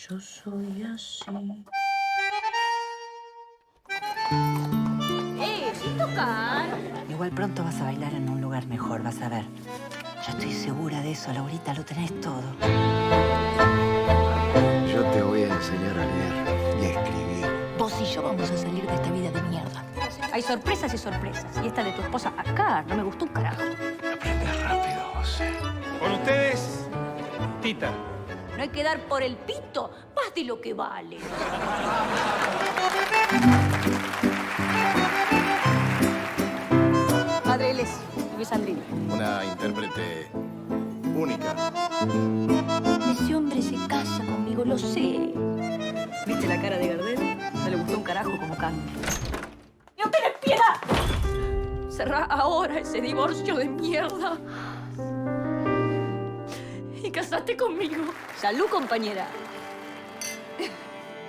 Yo soy así. Sin tocar. Igual pronto vas a bailar en un lugar mejor, vas a ver. Yo estoy segura de eso, Laurita, lo tenés todo. Yo te voy a enseñar a leer y a escribir. Vos y yo vamos a salir de esta vida de mierda. Hay sorpresas y sorpresas. Y esta de tu esposa acá no me gustó un carajo. Aprendes rápido, José. Con ustedes, Tita. No hay que dar por el pito más de lo que vale. Padre, él es Sandrina. Una intérprete única. Ese hombre se casa conmigo, lo sé. ¿Viste la cara de Gardel? No le gustó un carajo como canta. ¡No tenés piedad! Cerrá ahora ese divorcio de mierda. Y casate conmigo. Salud, compañera.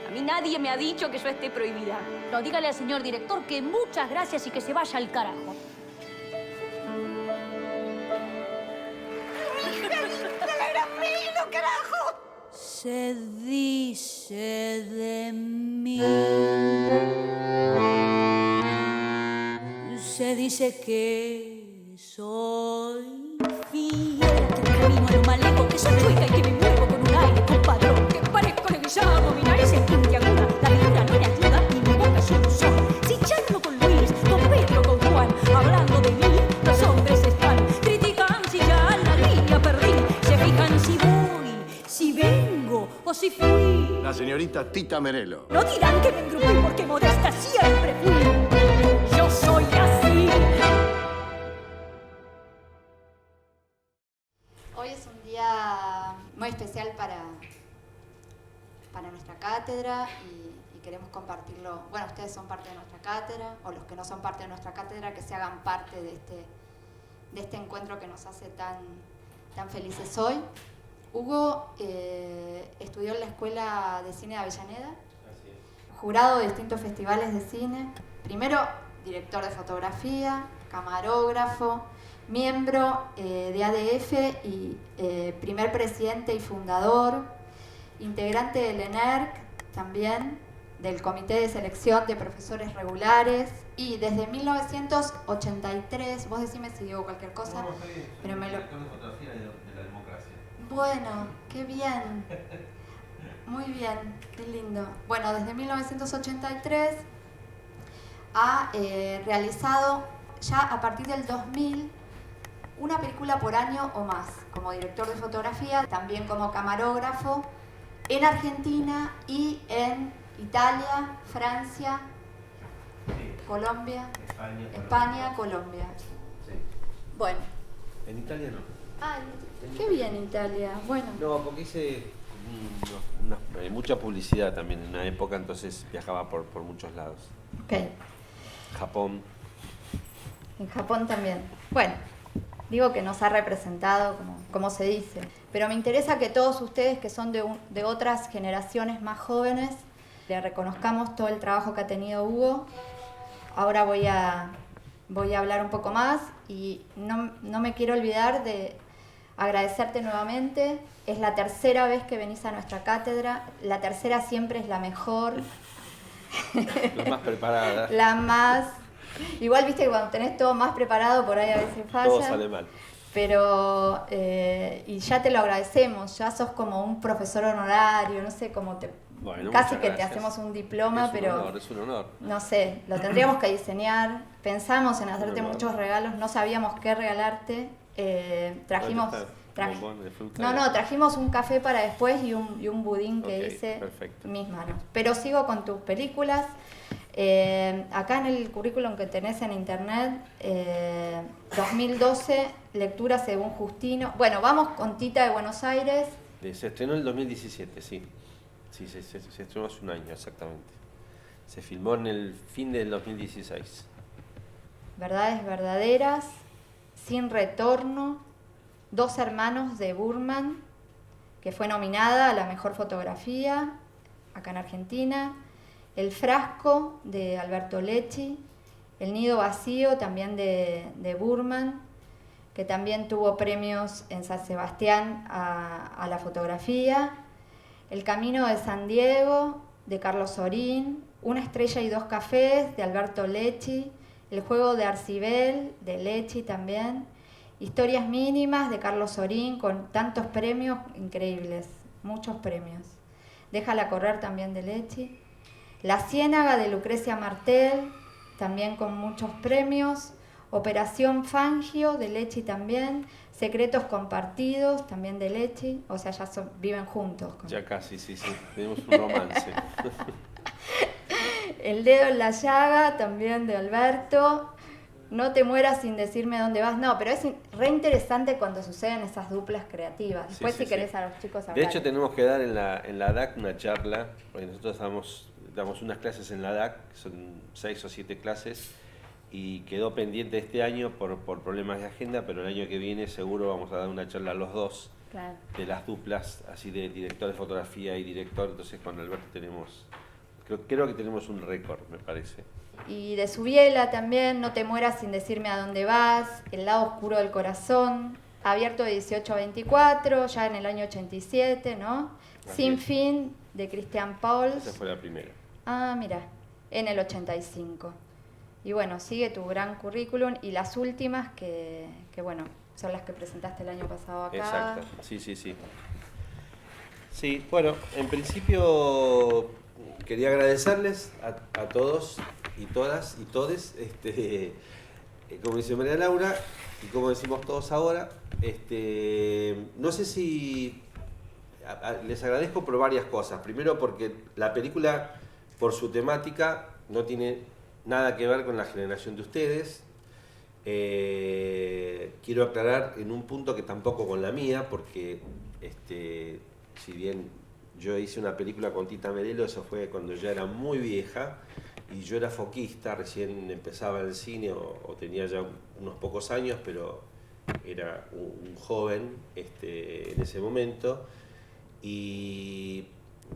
A mí nadie me ha dicho que yo esté prohibida. No, dígale al señor director que muchas gracias y que se vaya al carajo. Se dice de mí. Se dice que soy fiera, que camino a lo más lejos, que soy chueca y que me muevo con un aire compadrón, que parezco Leguizamo, mi nariz es puntiaguda, la pintura no me ayuda y mi boca es un sol. Si charlo con Luis, con Pedro, con Juan, hablando de mí, los hombres están, critican si ya la línea perdí, se fijan si voy, si vengo o si fui. La señorita Tita Merelo. No dirán que me engrupí porque modesta siempre fui. Yo soy así. Hoy es un día muy especial para nuestra cátedra y queremos compartirlo. Bueno, ustedes son parte de nuestra cátedra, o los que no son parte de nuestra cátedra, que se hagan parte de este encuentro que nos hace tan felices hoy. Hugo estudió en la Escuela de Cine de Avellaneda, jurado de distintos festivales de cine, primero director de fotografía, camarógrafo, miembro de ADF y primer presidente y fundador, integrante del ENERC también, del Comité de Selección de Profesores Regulares, y desde 1983, vos decime si digo cualquier cosa, pero me lo... Bueno, qué bien. Muy bien, qué lindo. Bueno, desde 1983 ha realizado ya a partir del 2000 una película por año o más, como director de fotografía, también como camarógrafo, en Argentina y en Italia, Francia, Colombia, España, Colombia. Sí. Bueno. En Italia no. Ay, qué bien Italia. Bueno. No, porque hice mucha publicidad también en una época, entonces viajaba por muchos lados. Ok. Japón. En Japón también. Bueno, digo que nos ha representado, como se dice. Pero me interesa que todos ustedes, que son de otras generaciones más jóvenes, le reconozcamos todo el trabajo que ha tenido Hugo. Ahora voy a hablar un poco más y no me quiero olvidar de agradecerte nuevamente. Es la tercera vez que venís a nuestra cátedra. La tercera siempre es la mejor. La más preparada. La más... Igual viste que cuando tenés todo más preparado por ahí a veces falla. Todo sale mal. Pero, y ya te lo agradecemos, ya sos como un profesor honorario, no sé cómo te... Bueno, casi que gracias. te hacemos un diploma, Es un honor. no sé, lo tendríamos que diseñar. Pensamos en hacerte muchos regalos, no sabíamos qué regalarte. Trajimos un café para después y un budín que hice perfecto. en mis manos. Pero sigo con tus películas. Acá en el currículum que tenés en internet, 2012, lectura según Justino. Bueno, vamos con Tita de Buenos Aires. Se estrenó en el 2017, sí. Sí, se estrenó hace un año exactamente. Se filmó en el fin del 2016. Verdades verdaderas, Sin retorno, Dos hermanos de Burman, que fue nominada a la mejor fotografía acá en Argentina. El frasco de Alberto Lecci, El nido vacío también de Burman, que también tuvo premios en San Sebastián a la fotografía. El camino de San Diego, de Carlos Sorín, Una estrella y dos cafés, de Alberto Lecci, El juego de Arcibel, de Lecci también, Historias mínimas, de Carlos Sorín, con tantos premios increíbles, muchos premios. Déjala correr, también de Lecci. La ciénaga, de Lucrecia Martel, también con muchos premios. Operación Fangio, de Lecci también. Secretos compartidos, también de Lecci. O sea, ya viven juntos. Ya casi, sí. Tenemos un romance. El dedo en la llaga, también de Alberto. No te mueras sin decirme dónde vas. No, pero es re interesante cuando suceden esas duplas creativas. Después, si querés, a los chicos hablar. De hecho, tenemos que dar en la DAC una charla, porque nosotros damos unas clases en la DAC, son 6 o 7 clases, y quedó pendiente este año por problemas de agenda, pero el año que viene seguro vamos a dar una charla a los dos, claro, de las duplas, así de director de fotografía y director. Entonces con Alberto creo que tenemos un récord, me parece. Y de Subiela también, No te mueras sin decirme a dónde vas, El lado oscuro del corazón, abierto de 18 a 24, ya en el año 87, ¿no? Así Sin es. fin, de Christian Pauls. Esa fue la primera. Ah, mira, en el 85. Y bueno, sigue tu gran currículum y las últimas que bueno, son las que presentaste el año pasado acá. Exacto, sí. Sí, bueno, en principio quería agradecerles a todos y todas y todes, como dice María Laura y como decimos todos ahora, no sé si les agradezco por varias cosas. Primero porque la película, por su temática, no tiene nada que ver con la generación de ustedes. Quiero aclarar en un punto que tampoco con la mía, porque si bien yo hice una película con Tita Merelo, eso fue cuando ya era muy vieja y yo era foquista, recién empezaba en el cine o tenía ya unos pocos años, pero era un joven en ese momento. Y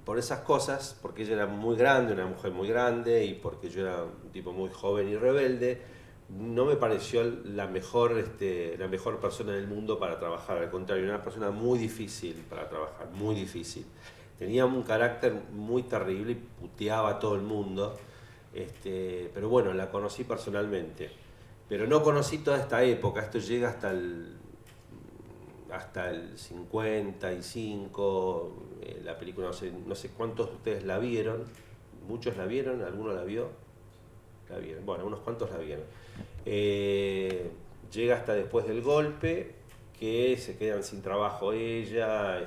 por esas cosas, porque ella era muy grande, una mujer muy grande, y porque yo era un tipo muy joven y rebelde, no me pareció la mejor persona del mundo para trabajar. Al contrario, era una persona muy difícil para trabajar, muy difícil. Tenía un carácter muy terrible y puteaba a todo el mundo, pero bueno, la conocí personalmente. Pero no conocí toda esta época, esto llega hasta el 55, la película no sé cuántos de ustedes la vieron, muchos la vieron, ¿alguno la vio? La vieron, bueno, unos cuantos la vieron. Llega hasta después del golpe, que se quedan sin trabajo ella,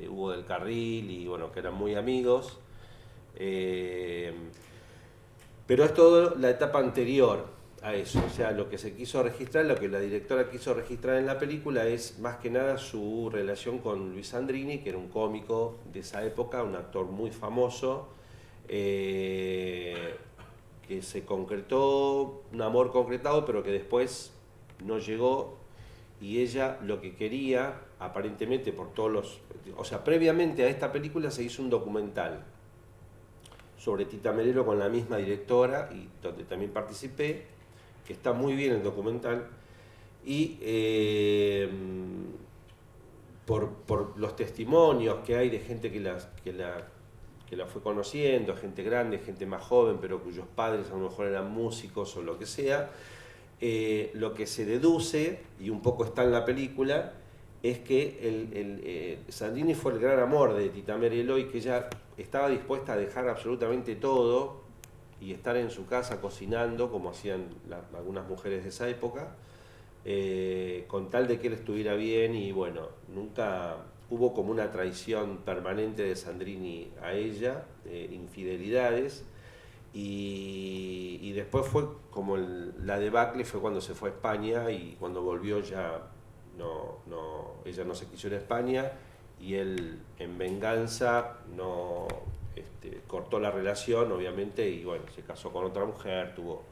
Hugo del Carril, y bueno, que eran muy amigos. Pero es todo la etapa anterior a eso, o sea, lo que se quiso registrar, lo que la directora quiso registrar en la película es más que nada su relación con Luis Sandrini, que era un cómico de esa época, un actor muy famoso, que se concretó, un amor concretado, pero que después no llegó, y ella lo que quería, aparentemente por o sea, previamente a esta película se hizo un documental sobre Tita Merelo con la misma directora, y donde también participé, que está muy bien el documental, y por los testimonios que hay de gente que la fue conociendo, gente grande, gente más joven, pero cuyos padres a lo mejor eran músicos o lo que sea, lo que se deduce, y un poco está en la película, es que Sandrini fue el gran amor de Tita Merelo y que ella estaba dispuesta a dejar absolutamente todo y estar en su casa cocinando, como hacían algunas mujeres de esa época, con tal de que él estuviera bien. Y bueno, nunca hubo como una traición permanente de Sandrini a ella, infidelidades, y después fue como la debacle fue cuando se fue a España, y cuando volvió ya ella no se quiso ir a España, y él en venganza cortó la relación, obviamente, y bueno, se casó con otra mujer, tuvo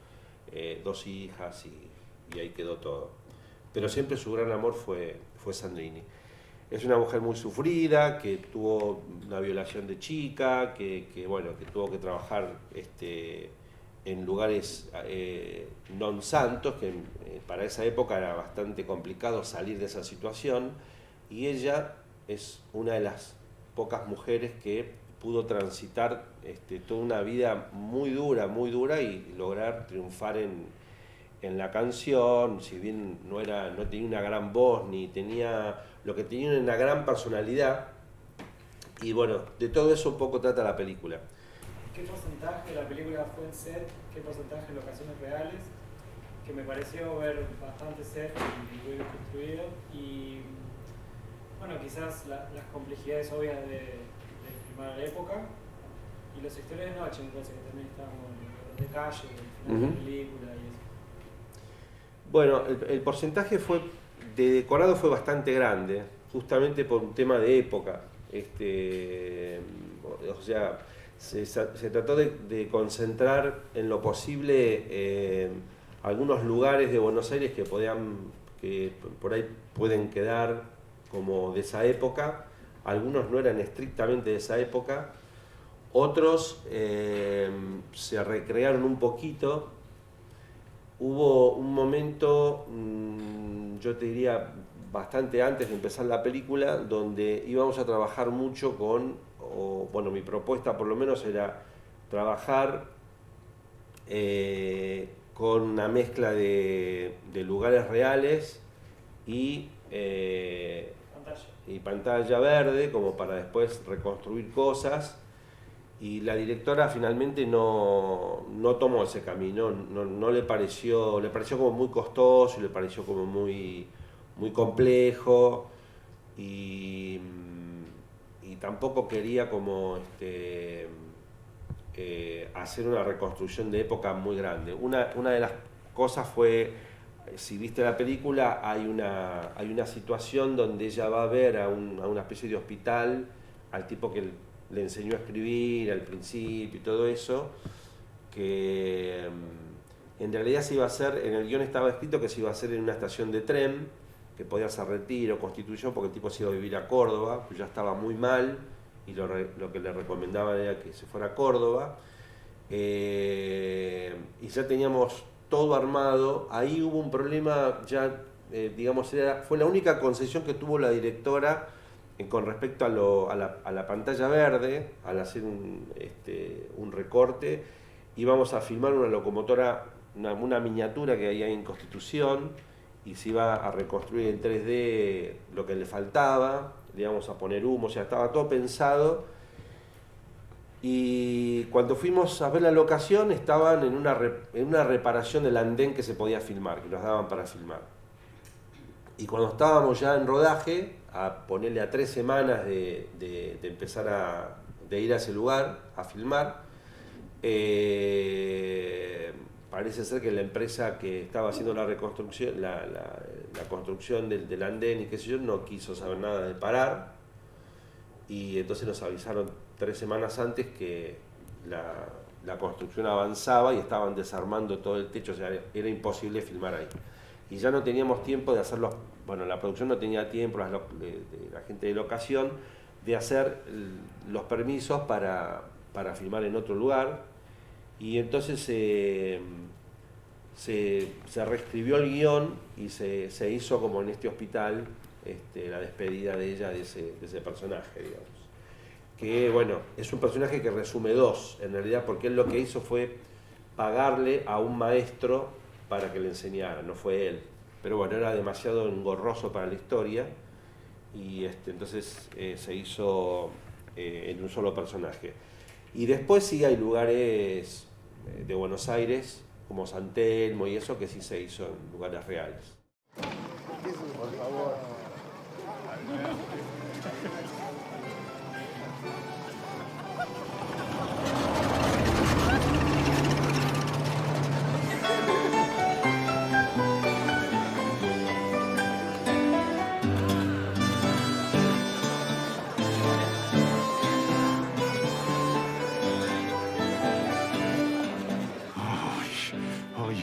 2 hijas y ahí quedó todo. Pero siempre su gran amor fue Sandrini. Es una mujer muy sufrida, que tuvo una violación de chica, que tuvo que trabajar en lugares non santos, que para esa época era bastante complicado salir de esa situación, y ella es una de las pocas mujeres que pudo transitar toda una vida muy dura y lograr triunfar en la canción, si bien no tenía una gran voz, ni tenía lo que tenía una gran personalidad. Y bueno, de todo eso un poco trata la película. ¿Qué porcentaje de la película fue en set? ¿Qué porcentaje en locaciones reales? Que me pareció ver bastante set y muy bien construido. Y bueno, quizás las complejidades obvias de filmar a la época. Y los sectores de noche, me parece que también estaban los de calle, el final de la película y eso. Bueno, el porcentaje de decorado fue bastante grande, justamente por un tema de época. O sea, se trató de concentrar en lo posible algunos lugares de Buenos Aires que por ahí pueden quedar como de esa época. Algunos no eran estrictamente de esa época, otros se recrearon un poquito. Hubo un momento, yo te diría bastante antes de empezar la película, donde íbamos a trabajar mucho bueno, mi propuesta por lo menos era trabajar con una mezcla de lugares reales y pantalla verde, como para después reconstruir cosas. Y la directora finalmente no tomó ese camino, no le pareció como muy costoso, le pareció como muy complejo, y tampoco quería como hacer una reconstrucción de época muy grande. Una de las cosas fue, si viste la película, hay una situación donde ella va a ver a una especie de hospital, al tipo que le enseñó a escribir al principio y todo eso, que en realidad se iba a hacer, en el guión estaba escrito que se iba a hacer en una estación de tren, que podía ser Retiro, Constitución, porque el tipo se iba a vivir a Córdoba, pues ya estaba muy mal, y lo que le recomendaban era que se fuera a Córdoba, y ya teníamos todo armado. Ahí hubo un problema, ya digamos, fue la única concesión que tuvo la directora con respecto a la pantalla verde. Al hacer un recorte, íbamos a filmar una locomotora, una miniatura que hay ahí en Constitución, y se iba a reconstruir en 3D lo que le faltaba, le íbamos a poner humo, o sea, estaba todo pensado. Y cuando fuimos a ver la locación, estaban en una reparación del andén que se podía filmar, que nos daban para filmar. Y cuando estábamos ya en rodaje, a ponerle a 3 semanas de empezar de ir a ese lugar a filmar, parece ser que la empresa que estaba haciendo la reconstrucción, la construcción del andén y qué sé yo, no quiso saber nada de parar, y entonces nos avisaron 3 semanas antes que la construcción avanzaba y estaban desarmando todo el techo, o sea, era imposible filmar ahí. Y ya no teníamos tiempo de hacerlo, bueno, la producción no tenía tiempo, la gente de locación, de hacer los permisos para filmar en otro lugar. Y entonces se reescribió el guión y se hizo como en este hospital la despedida de ella, de ese personaje, digamos. Que bueno, es un personaje que resume 2, en realidad, porque él lo que hizo fue pagarle a un maestro para que le enseñara, no fue él. Pero bueno, era demasiado engorroso para la historia, y entonces se hizo en un solo personaje. Y después sí hay lugares de Buenos Aires, como San Telmo y eso, que sí se hizo en lugares reales. Por favor.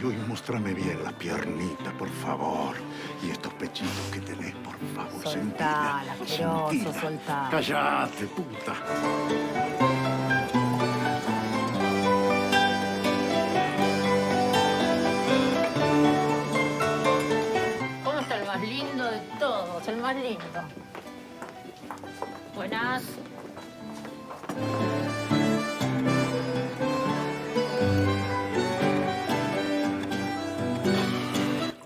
Uy, muéstrame bien las piernitas, por favor. Y estos pechitos que tenés, por favor. Soltala, asqueroso, soltala. Cállate, puta. ¿Cómo está el más lindo de todos? El más lindo. Buenas.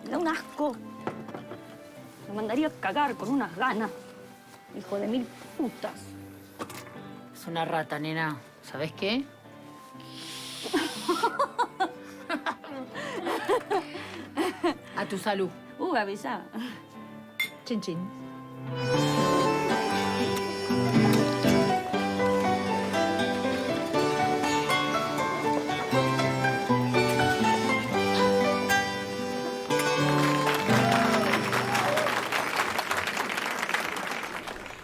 Me da un asco. Me mandaría a cagar con unas ganas. Hijo de mil putas. Es una rata, nena. ¿Sabes qué? A tu salud. Avisa. Chin, chin.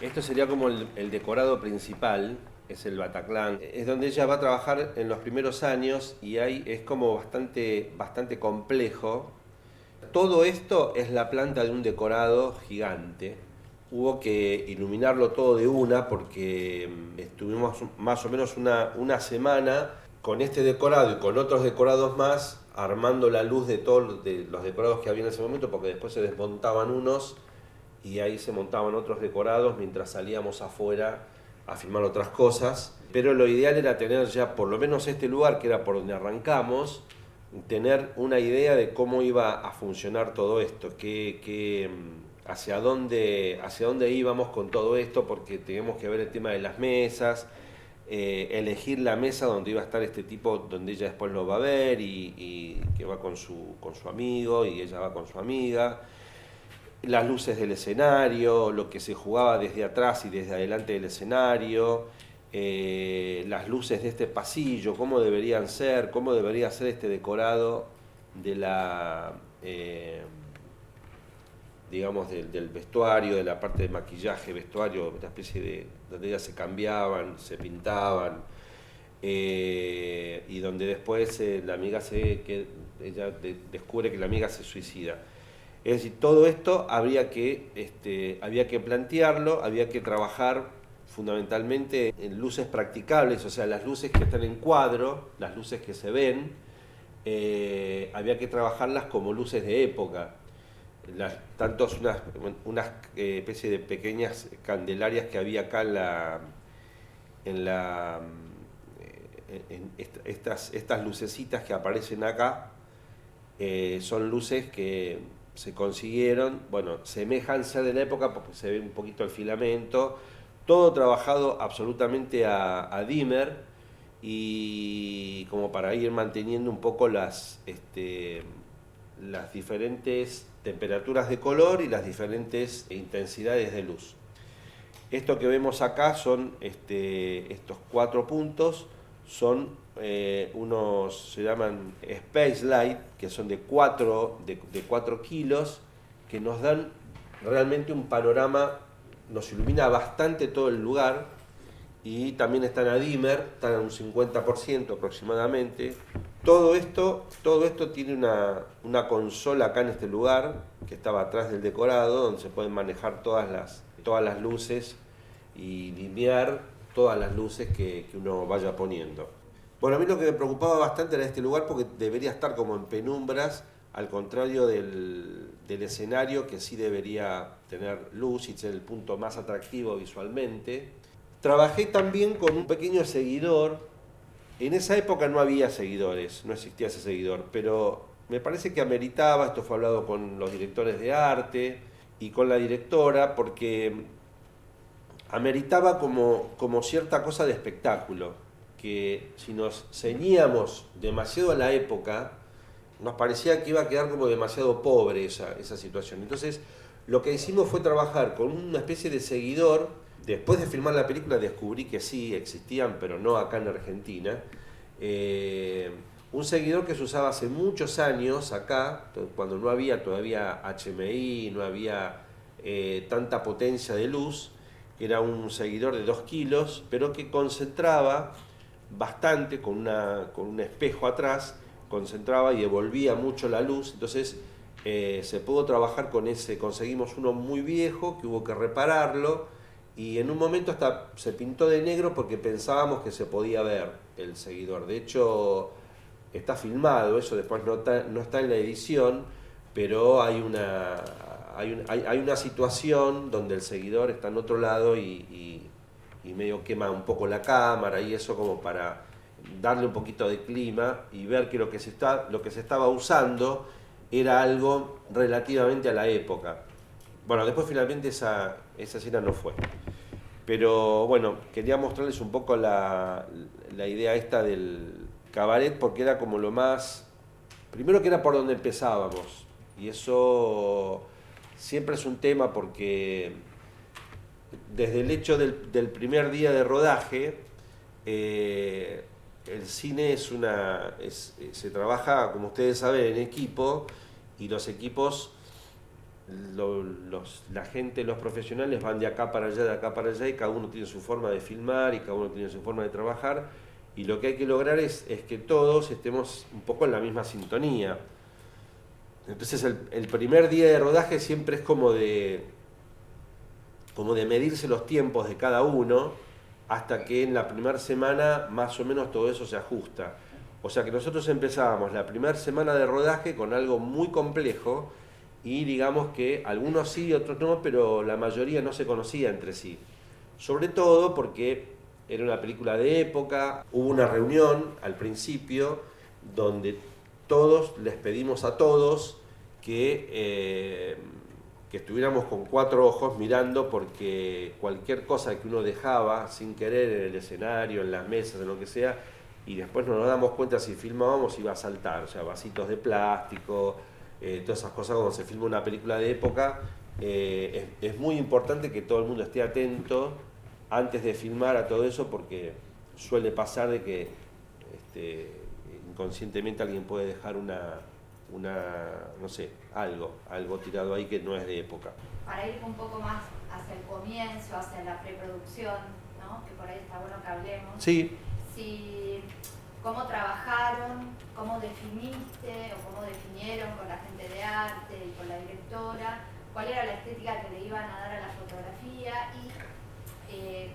Esto sería como el decorado principal, es el Bataclan. Es donde ella va a trabajar en los primeros años y ahí es como bastante complejo. Todo esto es la planta de un decorado gigante. Hubo que iluminarlo todo de una porque estuvimos más o menos una semana con este decorado y con otros decorados más armando la luz de todos los decorados que había en ese momento, porque después se desmontaban unos y ahí se montaban otros decorados mientras salíamos afuera a filmar otras cosas. Pero lo ideal era tener ya por lo menos este lugar, que era por donde arrancamos, tener una idea de cómo iba a funcionar todo esto, hacia dónde íbamos con todo esto, porque teníamos que ver el tema de las mesas, elegir la mesa donde iba a estar este tipo, donde ella después lo va a ver y que va con su amigo y ella va con su amiga. Las luces del escenario, lo que se jugaba desde atrás y desde adelante del escenario, las luces de este pasillo, cómo deberían ser, cómo debería ser este decorado de la, digamos, del vestuario, de la parte de maquillaje, vestuario, una especie de donde ellas se cambiaban, se pintaban, y donde después la amiga ella descubre que la amiga se suicida. Es decir, todo esto había que plantearlo, había que trabajar fundamentalmente en luces practicables, o sea, las luces que están en cuadro, las luces que se ven, había que trabajarlas como luces de época. Unas especie de pequeñas candelarias que había acá estas lucecitas que aparecen acá, son luces que se consiguieron, bueno, semejan ser de la época porque se ve un poquito el filamento, todo trabajado absolutamente a dimmer y como para ir manteniendo un poco las diferentes temperaturas de color y las diferentes intensidades de luz. Esto que vemos acá son estos 4 puntos, son se llaman Space Light, que son de 4 kilos, que nos dan realmente un panorama, nos ilumina bastante todo el lugar, y también están a dimmer, están a un 50% aproximadamente. Todo esto tiene una consola acá en este lugar, que estaba atrás del decorado, donde se pueden manejar todas las luces y limpiar todas las luces que uno vaya poniendo. Bueno, a mí lo que me preocupaba bastante era este lugar porque debería estar como en penumbras, al contrario del escenario, que sí debería tener luz y ser el punto más atractivo visualmente. Trabajé también con un pequeño seguidor. En esa época no había seguidores, no existía ese seguidor, pero me parece que ameritaba, esto fue hablado con los directores de arte y con la directora, porque ameritaba como cierta cosa de espectáculo, que si nos ceñíamos demasiado a la época, nos parecía que iba a quedar como demasiado pobre esa situación. Entonces, lo que hicimos fue trabajar con una especie de seguidor. Después de filmar la película descubrí que sí existían, pero no acá en Argentina. Un seguidor que se usaba hace muchos años acá, cuando no había todavía HMI, no había tanta potencia de luz. Era un seguidor de 2 kilos, pero que concentraba bastante, con un espejo atrás, concentraba y devolvía mucho la luz. Entonces se pudo trabajar con ese. Conseguimos uno muy viejo que hubo que repararlo, y en un momento hasta se pintó de negro porque pensábamos que se podía ver el seguidor. De hecho, está filmado, eso después no está en la edición, pero hay una situación donde el seguidor está en otro lado y y medio quema un poco la cámara y eso como para darle un poquito de clima y ver que lo que se estaba usando era algo relativamente a la época. Bueno, después finalmente esa escena no fue. Pero bueno, quería mostrarles un poco la idea esta del cabaret porque era como lo más... Primero que era por donde empezábamos. Y eso siempre es un tema porque desde el hecho del primer día de rodaje, el cine se trabaja, como ustedes saben, en equipo y los equipos... la gente, los profesionales van de acá para allá y cada uno tiene su forma de filmar y cada uno tiene su forma de trabajar y lo que hay que lograr es que todos estemos un poco en la misma sintonía. Entonces el primer día de rodaje siempre es como de medirse los tiempos de cada uno hasta que en la primera semana más o menos todo eso se ajusta. O sea que nosotros empezábamos la primera semana de rodaje con algo muy complejo y digamos que algunos sí, otros no, pero la mayoría no se conocía entre sí. Sobre todo porque era una película de época, hubo una reunión al principio donde todos les pedimos a todos que estuviéramos con 4 ojos mirando porque cualquier cosa que uno dejaba sin querer en el escenario, en las mesas, en lo que sea, y después no nos damos cuenta si filmábamos iba a saltar, o sea, vasitos de plástico, todas esas cosas cuando se filma una película de época, es muy importante que todo el mundo esté atento antes de filmar a todo eso porque suele pasar de que inconscientemente alguien puede dejar no sé, algo tirado ahí que no es de época. Para ir un poco más hacia el comienzo, hacia la preproducción, ¿no? Que por ahí está bueno que hablemos. Sí. ¿Cómo trabajaron? ¿Cómo definiste o cómo definieron con la gente de arte y con la directora? ¿Cuál era la estética que le iban a dar a la fotografía? Y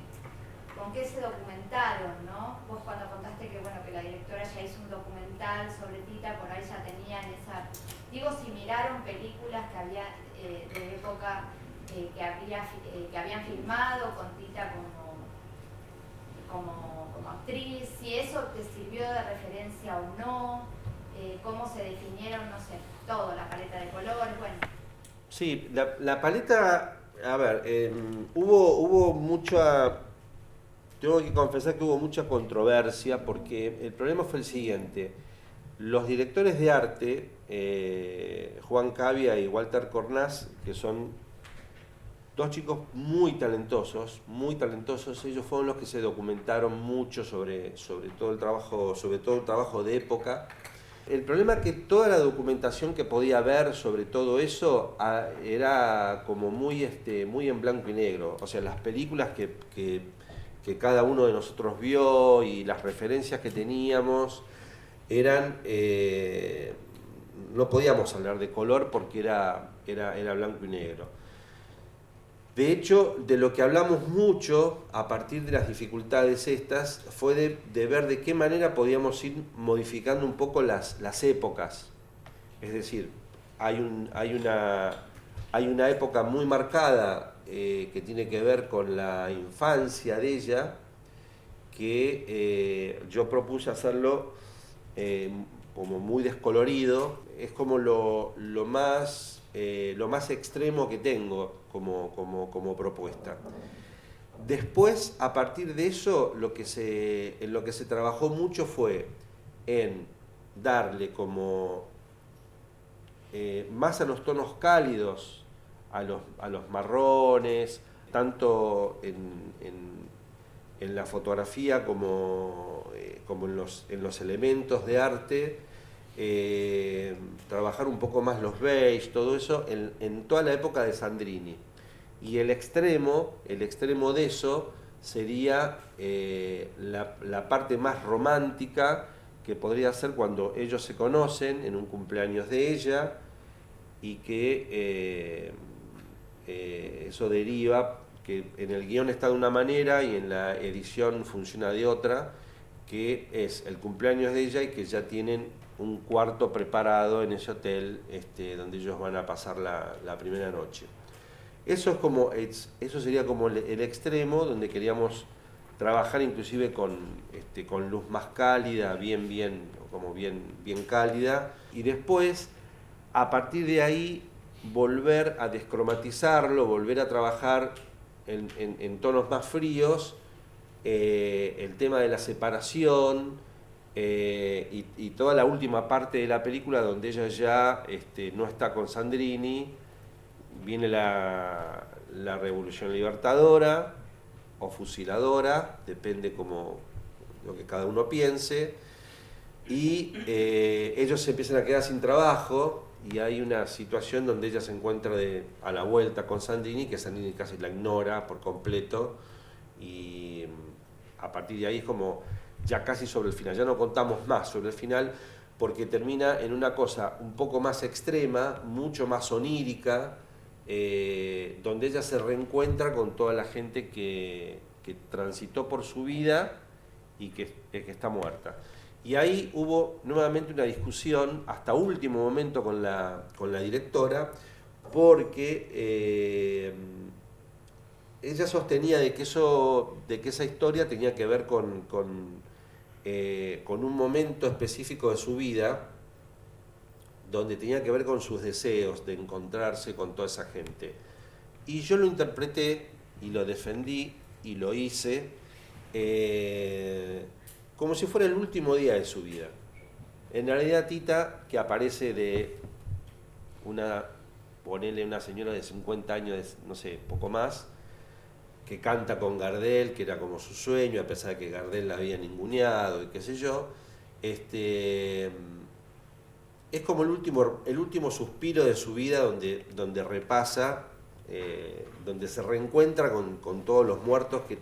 con qué se documentaron, ¿no? Vos cuando contaste que, bueno, que la directora ya hizo un documental sobre Tita, por ahí ya tenían esa... Digo, si miraron películas que había de época que habían filmado con Tita como actriz, si eso te sirvió de referencia o no, cómo se definieron, no sé, todo, la paleta de colores, bueno. Sí, la paleta, a ver, hubo mucha, tengo que confesar que hubo mucha controversia porque el problema fue el siguiente, los directores de arte, Juan Cavia y Walter Cornaz, que son dos chicos muy talentosos, ellos fueron los que se documentaron mucho sobre todo el trabajo de época. El problema es que toda la documentación que podía haber sobre todo eso era como muy en blanco y negro. O sea, las películas que cada uno de nosotros vio y las referencias que teníamos eran... no podíamos hablar de color porque era blanco y negro. De hecho, de lo que hablamos mucho a partir de las dificultades estas fue de ver de qué manera podíamos ir modificando un poco las épocas. Es decir, hay una época muy marcada que tiene que ver con la infancia de ella, que yo propuse hacerlo como muy descolorido. Es como lo más extremo que tengo como propuesta. Después, a partir de eso, en lo que se trabajó mucho fue en darle como más a los tonos cálidos, a los marrones, tanto en la fotografía como en los elementos de arte, trabajar un poco más los beige, todo eso, en toda la época de Sandrini. Y el extremo de eso sería la parte más romántica, que podría ser cuando ellos se conocen en un cumpleaños de ella, y que eso deriva, que en el guión está de una manera y en la edición funciona de otra, que es el cumpleaños de ella y que ya tienen un cuarto preparado en ese hotel donde ellos van a pasar la primera noche. Eso sería como el extremo donde queríamos trabajar inclusive con luz más cálida, bien cálida, y después, a partir de ahí, volver a descromatizarlo, volver a trabajar en tonos más fríos, el tema de la separación, y toda la última parte de la película donde ella ya no está con Sandrini, viene la Revolución Libertadora o Fusiladora, depende como lo que cada uno piense, y ellos se empiezan a quedar sin trabajo y hay una situación donde ella se encuentra a la vuelta con Sandrini, que Sandrini casi la ignora por completo, y a partir de ahí es como ya casi sobre el final, ya no contamos más sobre el final, porque termina en una cosa un poco más extrema, mucho más onírica, donde ella se reencuentra con toda la gente que transitó por su vida y que está muerta. Y ahí hubo nuevamente una discusión hasta último momento con la directora, porque ella sostenía de que esa historia tenía que ver con un momento específico de su vida, donde tenía que ver con sus deseos de encontrarse con toda esa gente. Y yo lo interpreté y lo defendí y lo hice como si fuera el último día de su vida. En realidad Tita, que aparece de ponele una señora de 50 años, no sé, poco más, que canta con Gardel, que era como su sueño, a pesar de que Gardel la había ninguneado y qué sé yo, es como el último suspiro de su vida donde repasa, donde se reencuentra con todos los muertos que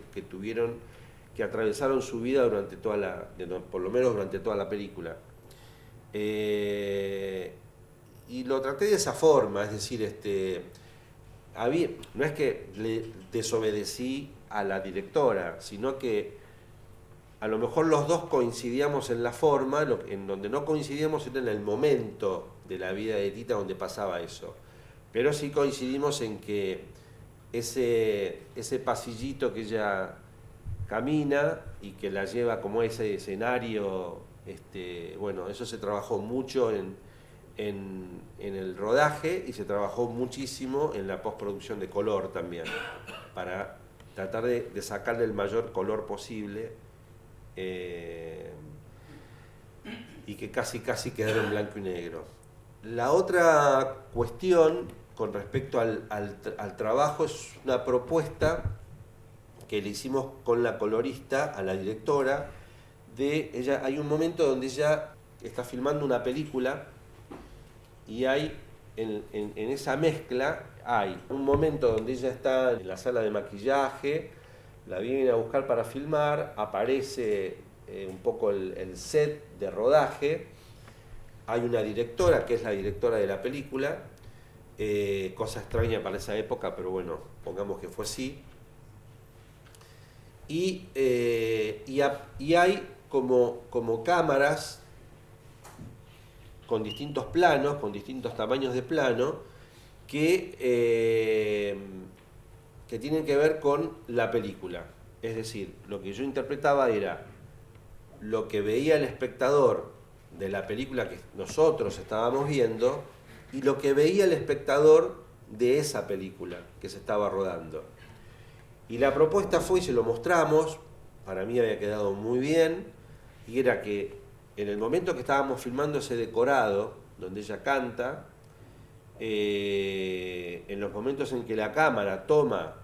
atravesaron su vida durante por lo menos durante toda la película. Y lo traté de esa forma, es decir, no es que le desobedecí a la directora, sino que a lo mejor los dos coincidíamos en la forma, en donde no coincidíamos era en el momento de la vida de Tita donde pasaba eso. Pero sí coincidimos en que ese pasillito que ella camina y que la lleva como ese escenario, bueno, eso se trabajó mucho en el rodaje y se trabajó muchísimo en la postproducción de color también, para tratar de sacarle el mayor color posible y que casi quedara en blanco y negro. La otra cuestión con respecto al trabajo es una propuesta que le hicimos con la colorista a la directora. Hay un momento donde ella está filmando una película y hay en esa mezcla hay un momento donde ella está en la sala de maquillaje, la vienen a buscar para filmar, aparece un poco el set de rodaje, hay una directora que es la directora de la película, cosa extraña para esa época, pero bueno, pongamos que fue así. Y hay como cámaras con distintos planos, con distintos tamaños de plano, que tienen que ver con la película. Es decir, lo que yo interpretaba era lo que veía el espectador de la película que nosotros estábamos viendo y lo que veía el espectador de esa película que se estaba rodando. Y la propuesta fue, y se lo mostramos, para mí había quedado muy bien, y era que en el momento que estábamos filmando ese decorado, donde ella canta, en los momentos en que la cámara toma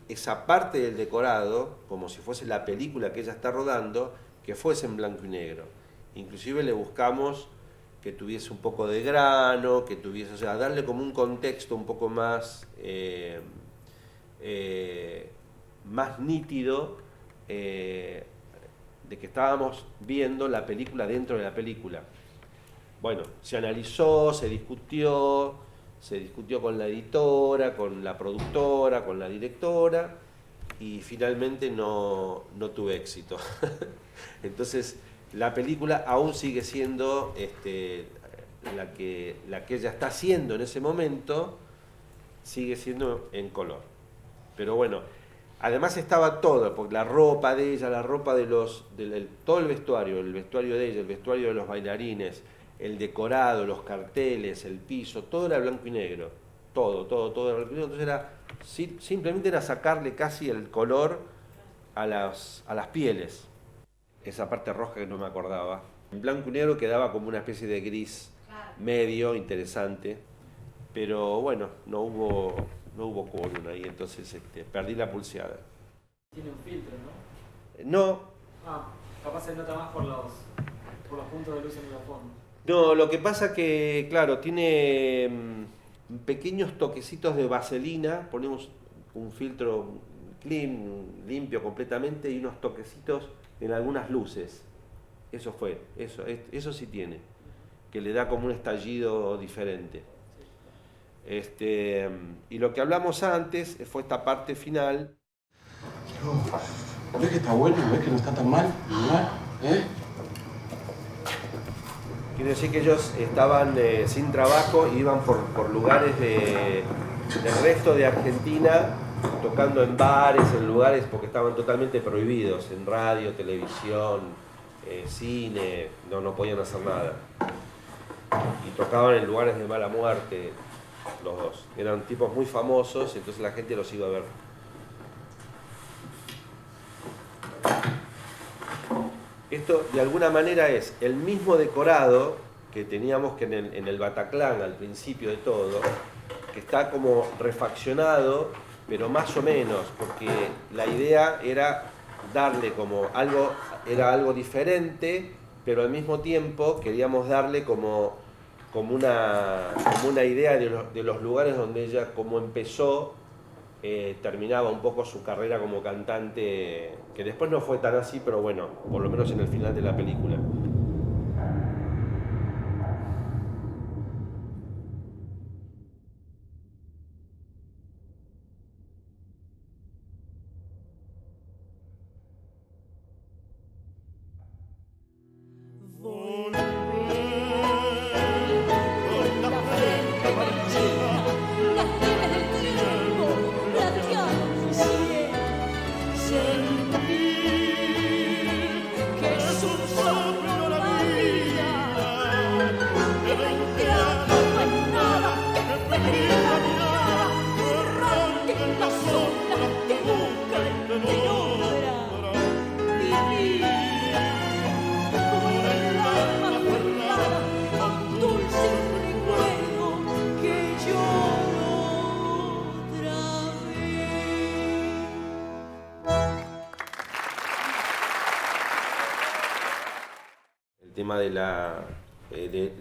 esa parte del decorado, como si fuese la película que ella está rodando, que fuese en blanco y negro. Inclusive le buscamos que tuviese un poco de grano, que tuviese, o sea, darle como un contexto un poco más nítido, de que estábamos viendo la película dentro de la película. Bueno, se analizó, se discutió con la editora, con la productora, con la directora, y finalmente no tuve éxito. Entonces, la película aún sigue siendo la que ella está haciendo en ese momento, sigue siendo en color. Pero bueno, Además estaba todo, porque la ropa de ella, la ropa de todo el vestuario de ella, el vestuario de los bailarines, el decorado, los carteles, el piso, todo era blanco y negro. Todo era blanco y negro. Entonces simplemente era sacarle casi el color a las pieles. Esa parte roja que no me acordaba. En blanco y negro quedaba como una especie de gris medio, interesante. Pero bueno, no hubo quórum ahí, entonces perdí la pulseada. Tiene un filtro, ¿no? No. Capaz se nota más por los puntos de luz en los fondos. No, lo que pasa que, claro, tiene pequeños toquecitos de vaselina, ponemos un filtro clean, limpio completamente, y unos toquecitos en algunas luces. Eso sí tiene, que le da como un estallido diferente. Y lo que hablamos antes fue esta parte final. ¿Ves que está bueno? ¿Ves que no está tan mal? ¿Eh? Quiere decir que ellos estaban sin trabajo y iban por lugares del resto de Argentina, tocando en bares, en lugares, porque estaban totalmente prohibidos, en radio, televisión, cine, no podían hacer nada. Y tocaban en lugares de mala muerte, los dos. Eran tipos muy famosos, entonces la gente los iba a ver. Esto de alguna manera es el mismo decorado que teníamos que en el Bataclan al principio de todo, que está como refaccionado, pero más o menos, porque la idea era darle como algo diferente, pero al mismo tiempo queríamos darle como una idea de los lugares donde ella, como empezó, terminaba un poco su carrera como cantante, que después no fue tan así, pero bueno, por lo menos en el final de la película.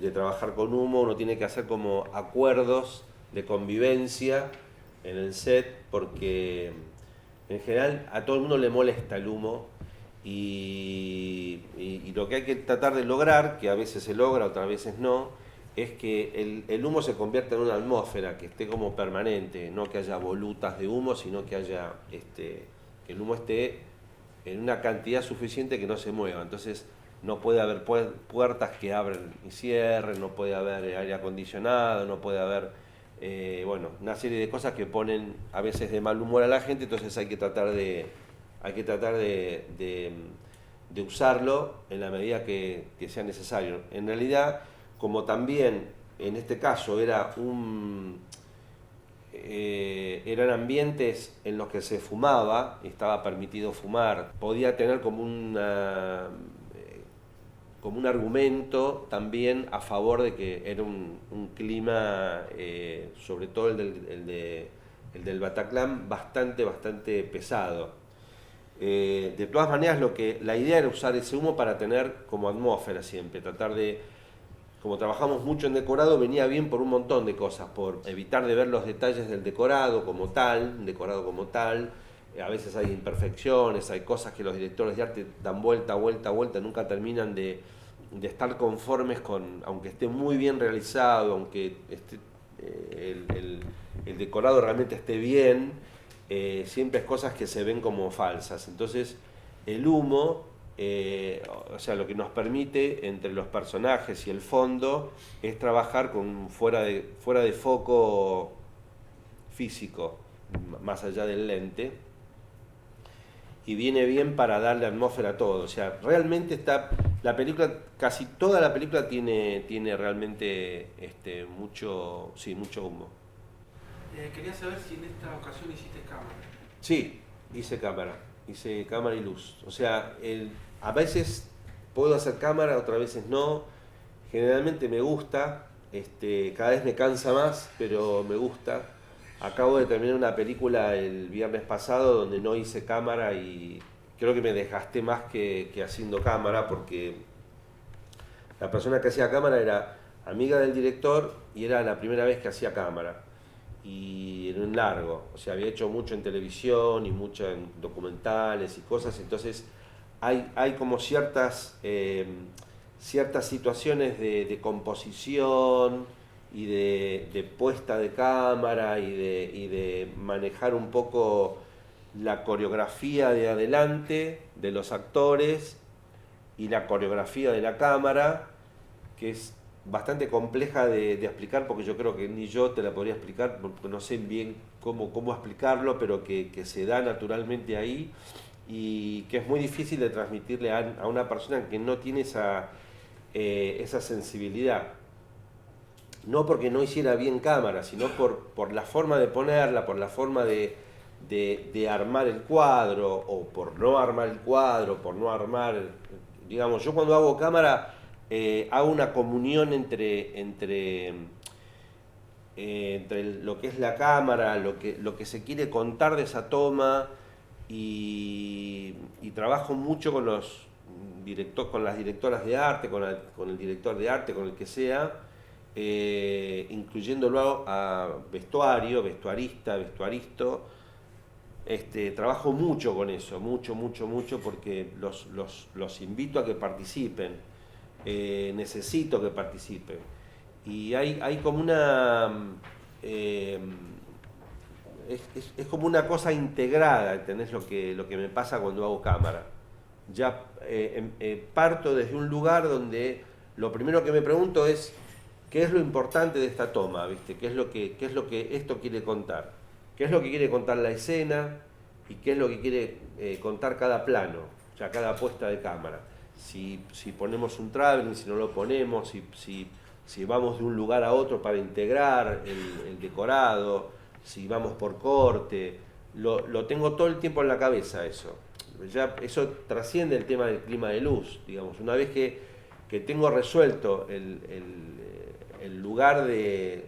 De trabajar con humo, uno tiene que hacer como acuerdos de convivencia en el set, porque en general a todo el mundo le molesta el humo y lo que hay que tratar de lograr, que a veces se logra, otras veces no, es que el humo se convierta en una atmósfera que esté como permanente, no que haya volutas de humo, sino que haya que el humo esté en una cantidad suficiente que no se mueva. Entonces no puede haber puertas que abren y cierren, no puede haber aire acondicionado, no puede haber una serie de cosas que ponen a veces de mal humor a la gente. Entonces hay que tratar de usarlo en la medida que sea necesario. En realidad, como también en este caso eran ambientes en los que se fumaba, estaba permitido fumar, podía tener como un argumento también a favor de que era un clima, sobre todo el del Bataclan, bastante pesado. De todas maneras, la idea era usar ese humo para tener como atmósfera siempre, tratar de, como trabajamos mucho en decorado, venía bien por un montón de cosas, por evitar de ver los detalles del decorado como tal, a veces hay imperfecciones, hay cosas que los directores de arte dan vuelta, nunca terminan de estar conformes con, aunque esté muy bien realizado, aunque el decorado realmente esté bien, siempre es cosas que se ven como falsas. Entonces el humo, lo que nos permite entre los personajes y el fondo es trabajar con fuera de foco físico, más allá del lente. y viene bien para darle atmósfera a todo. O sea, realmente está la película, casi toda la película tiene realmente mucho humo. Quería saber si en esta ocasión hiciste cámara. Sí, hice cámara y luz. O sea, a veces puedo hacer cámara, otras veces no. Generalmente me gusta, cada vez me cansa más, pero me gusta. Acabo de terminar una película el viernes pasado donde no hice cámara y creo que me desgasté más que haciendo cámara, porque la persona que hacía cámara era amiga del director y era la primera vez que hacía cámara. Y en un largo, o sea, había hecho mucho en televisión y mucho en documentales y cosas, entonces hay como ciertas situaciones de composición y de puesta de cámara y de manejar un poco la coreografía de adelante de los actores y la coreografía de la cámara, que es bastante compleja de explicar, porque yo creo que ni yo te la podría explicar, porque no sé bien cómo explicarlo, pero que se da naturalmente ahí y que es muy difícil de transmitirle a una persona que no tiene esa sensibilidad. No porque no hiciera bien cámara, sino por la forma de ponerla, por la forma de armar el cuadro, o por no armar el cuadro, por no armar... Digamos, yo cuando hago cámara hago una comunión entre lo que es la cámara, lo que se quiere contar de esa toma, y trabajo mucho con con las directoras de arte, con el director de arte, con el que sea, incluyéndolo a vestuarista, vestuaristo. Trabajo mucho con eso, mucho, porque los invito a que participen, necesito que participen. Y hay como una... es como una cosa integrada, ¿entendés? Lo que me pasa cuando hago cámara. Ya parto desde un lugar donde lo primero que me pregunto es ¿qué es lo importante de esta toma? ¿Viste? ¿Qué es lo que esto quiere contar? ¿Qué es lo que quiere contar la escena? ¿Y qué es lo que quiere contar cada plano? O sea, cada puesta de cámara. Si ponemos un traveling, si no lo ponemos, si vamos de un lugar a otro para integrar el decorado, si vamos por corte, lo tengo todo el tiempo en la cabeza eso. Ya eso trasciende el tema del clima de luz, digamos. Una vez que tengo resuelto el lugar de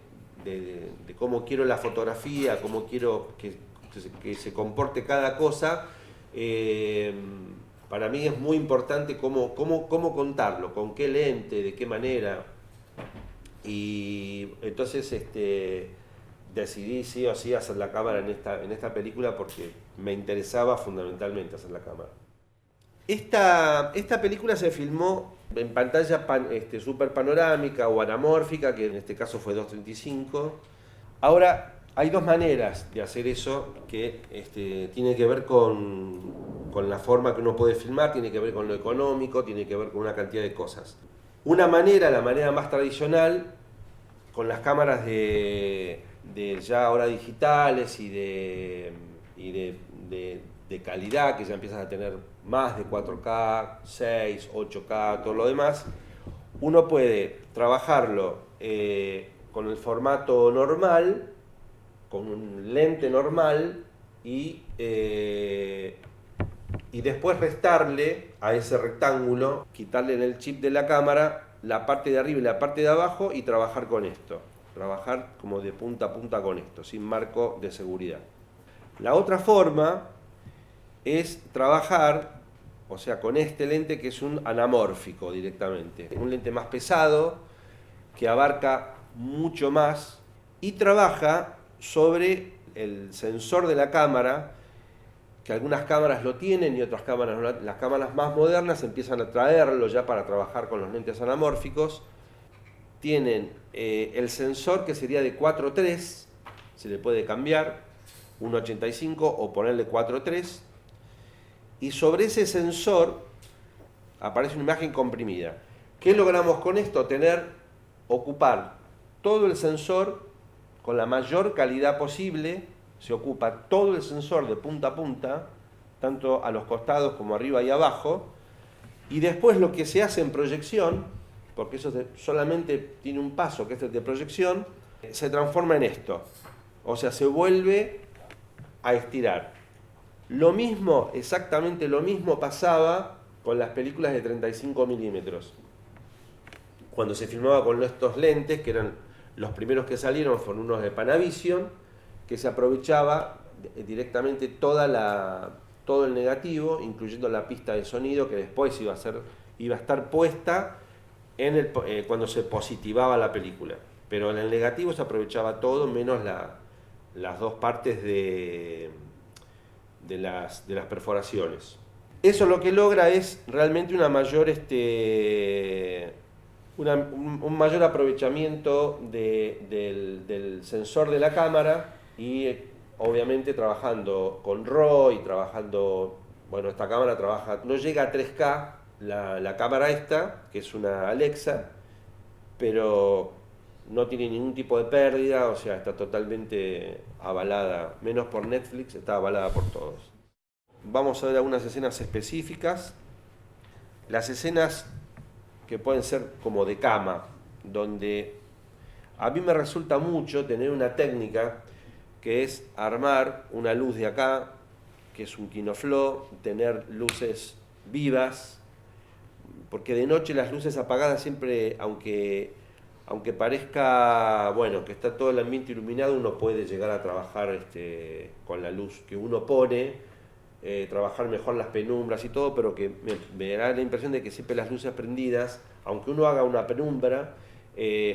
cómo quiero la fotografía, cómo quiero que se comporte cada cosa, para mí es muy importante cómo contarlo, con qué lente, de qué manera. Y entonces decidí sí o sí hacer la cámara en esta película porque me interesaba fundamentalmente hacer la cámara. Esta película se filmó en pantalla super panorámica o anamórfica, que en este caso fue 2.35. Ahora, hay dos maneras de hacer eso que tiene que ver con la forma que uno puede filmar, tiene que ver con lo económico, tiene que ver con una cantidad de cosas. Una manera, la manera más tradicional, con las cámaras de ya ahora digitales y de calidad, que ya empiezan a tener más de 4K, 6, 8K, todo lo demás, uno puede trabajarlo con el formato normal, con un lente normal y después restarle a ese rectángulo, quitarle en el chip de la cámara la parte de arriba y la parte de abajo y trabajar con esto. Trabajar como de punta a punta con esto, sin marco de seguridad. La otra forma es trabajar, o sea, con este lente que es un anamórfico directamente. Un lente más pesado, que abarca mucho más y trabaja sobre el sensor de la cámara, que algunas cámaras lo tienen y otras cámaras no. Las cámaras más modernas empiezan a traerlo ya para trabajar con los lentes anamórficos. Tienen el sensor que sería de 4.3, se le puede cambiar 1.85 o ponerle 4.3, y sobre ese sensor aparece una imagen comprimida. ¿Qué logramos con esto? Ocupar todo el sensor con la mayor calidad posible, se ocupa todo el sensor de punta a punta tanto a los costados como arriba y abajo, y después lo que se hace en proyección, porque eso solamente tiene un paso, que es el de proyección, se transforma en esto, o sea, se vuelve a estirar. Lo mismo, exactamente lo mismo pasaba con las películas de 35 milímetros. Cuando se filmaba con estos lentes, que eran los primeros que salieron, fueron unos de Panavision, que se aprovechaba directamente todo el negativo, incluyendo la pista de sonido, que después iba a estar puesta cuando se positivaba la película. Pero en el negativo se aprovechaba todo, menos las dos partes de las perforaciones. Eso lo que logra es realmente una mayor, un mayor aprovechamiento del sensor de la cámara y obviamente trabajando con RAW y trabajando, bueno, esta cámara no llega a 3K la cámara esta, que es una Alexa, pero no tiene ningún tipo de pérdida, o sea, está totalmente avalada, menos por Netflix, está avalada por todos. Vamos a ver algunas escenas específicas. Las escenas que pueden ser como de cama, donde a mí me resulta mucho tener una técnica que es armar una luz de acá, que es un Kinoflow, tener luces vivas, porque de noche las luces apagadas siempre, aunque parezca, bueno, que está todo el ambiente iluminado, uno puede llegar a trabajar con la luz que uno pone, trabajar mejor las penumbras y todo, pero que me da la impresión de que siempre las luces prendidas, aunque uno haga una penumbra,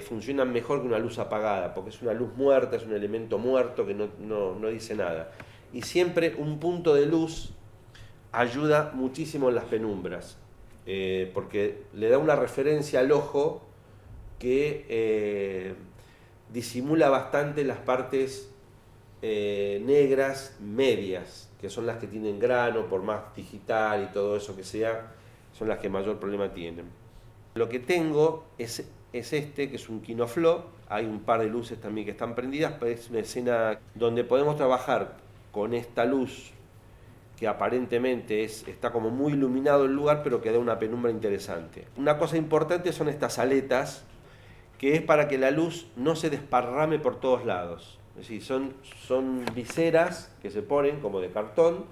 funcionan mejor que una luz apagada, porque es una luz muerta, es un elemento muerto que no dice nada. Y siempre un punto de luz ayuda muchísimo en las penumbras, porque le da una referencia al ojo que disimula bastante las partes negras medias, que son las que tienen grano, por más digital y todo eso que sea, son las que mayor problema tienen. Lo que tengo es que es un Kinoflow, hay un par de luces también que están prendidas, pero es una escena donde podemos trabajar con esta luz que aparentemente está como muy iluminado el lugar, pero que da una penumbra interesante. Una cosa importante son estas aletas, que es para que la luz no se desparrame por todos lados. Es decir, son viseras que se ponen como de cartón,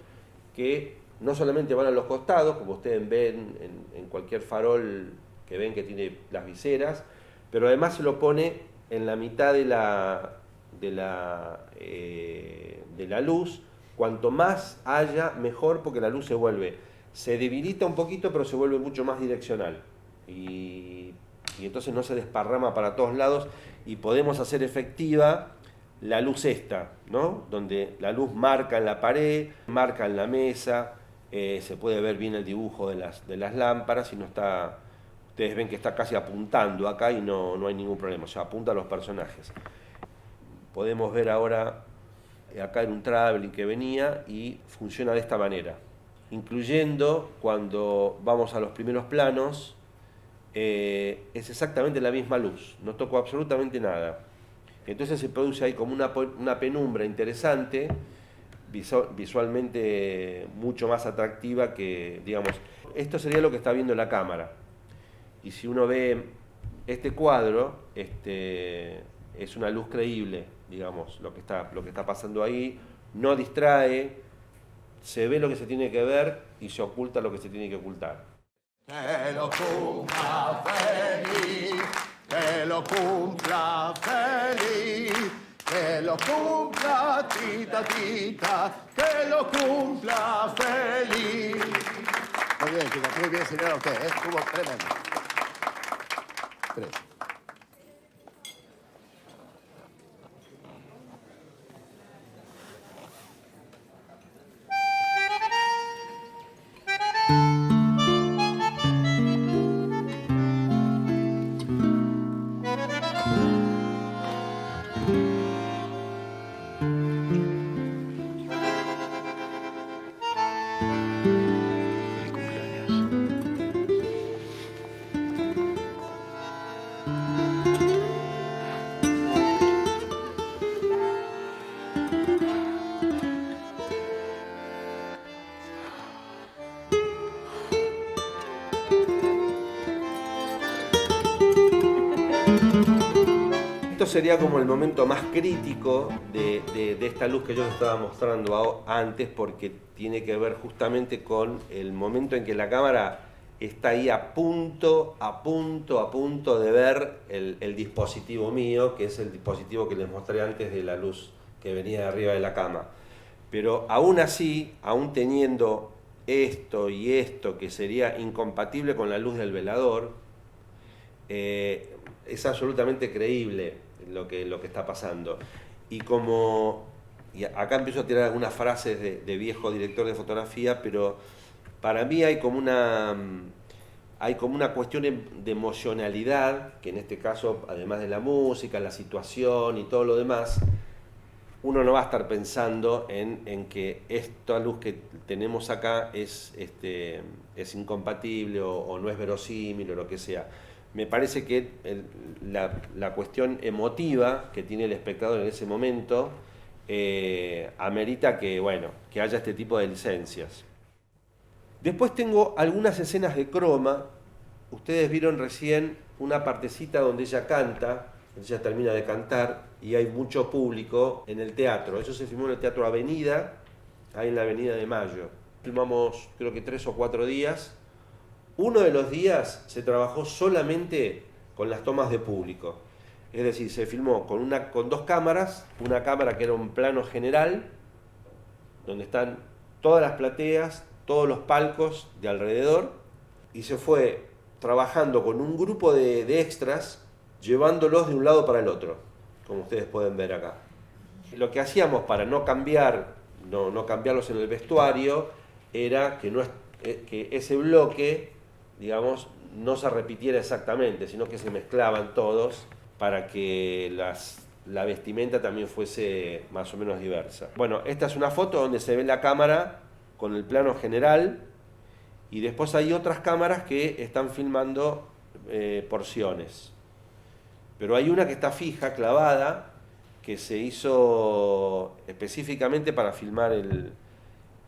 que no solamente van a los costados, como ustedes ven en cualquier farol que ven que tiene las viseras, pero además se lo pone en la mitad de la luz. Cuanto más haya, mejor, porque la luz se debilita un poquito, pero se vuelve mucho más direccional. Y entonces no se desparrama para todos lados y podemos hacer efectiva la luz esta, ¿no? Donde la luz marca en la pared, marca en la mesa, se puede ver bien el dibujo de las lámparas y no está... Ustedes ven que está casi apuntando acá y no hay ningún problema, o sea, apunta a los personajes. Podemos ver ahora acá en un traveling que venía y funciona de esta manera, incluyendo cuando vamos a los primeros planos, es exactamente la misma luz, no tocó absolutamente nada. Entonces se produce ahí como una penumbra interesante, visualmente mucho más atractiva que, digamos, esto sería lo que está viendo la cámara. Y si uno ve este cuadro, es una luz creíble, digamos, lo que está pasando ahí, no distrae, se ve lo que se tiene que ver y se oculta lo que se tiene que ocultar. Que lo cumpla feliz, que lo cumpla feliz, que lo cumpla tita tita, que lo cumpla feliz. Muy bien señora, usted, estuvo tremendo. 3. sería como el momento más crítico de esta luz que yo les estaba mostrando antes, porque tiene que ver justamente con el momento en que la cámara está ahí a punto de ver el dispositivo mío, que es el dispositivo que les mostré antes de la luz que venía de arriba de la cama. Pero aún así, aún teniendo esto y esto que sería incompatible con la luz del velador, es absolutamente creíble lo que está pasando. Y acá empiezo a tirar algunas frases de viejo director de fotografía, pero para mí hay como una cuestión de emocionalidad, que en este caso, además de la música, la situación y todo lo demás, uno no va a estar pensando en que esta luz que tenemos acá es incompatible o no es verosímil o lo que sea. Me parece que la cuestión emotiva que tiene el espectador en ese momento amerita que haya este tipo de licencias. Después tengo algunas escenas de croma. Ustedes vieron recién una partecita donde ella canta, ella termina de cantar y hay mucho público en el teatro. Eso se filmó en el Teatro Avenida, ahí en la Avenida de Mayo. Filmamos creo que 3 o 4 días. Uno de los días se trabajó solamente con las tomas de público. Es decir, se filmó con 2 cámaras, una cámara que era un plano general, donde están todas las plateas, todos los palcos de alrededor, y se fue trabajando con un grupo de extras, llevándolos de un lado para el otro, como ustedes pueden ver acá. Lo que hacíamos para no cambiarlos en el vestuario, era que ese bloque, digamos, no se repitiera exactamente, sino que se mezclaban todos para que la vestimenta también fuese más o menos diversa. Bueno, esta es una foto donde se ve la cámara con el plano general, y después hay otras cámaras que están filmando porciones. Pero hay una que está fija, clavada, que se hizo específicamente para filmar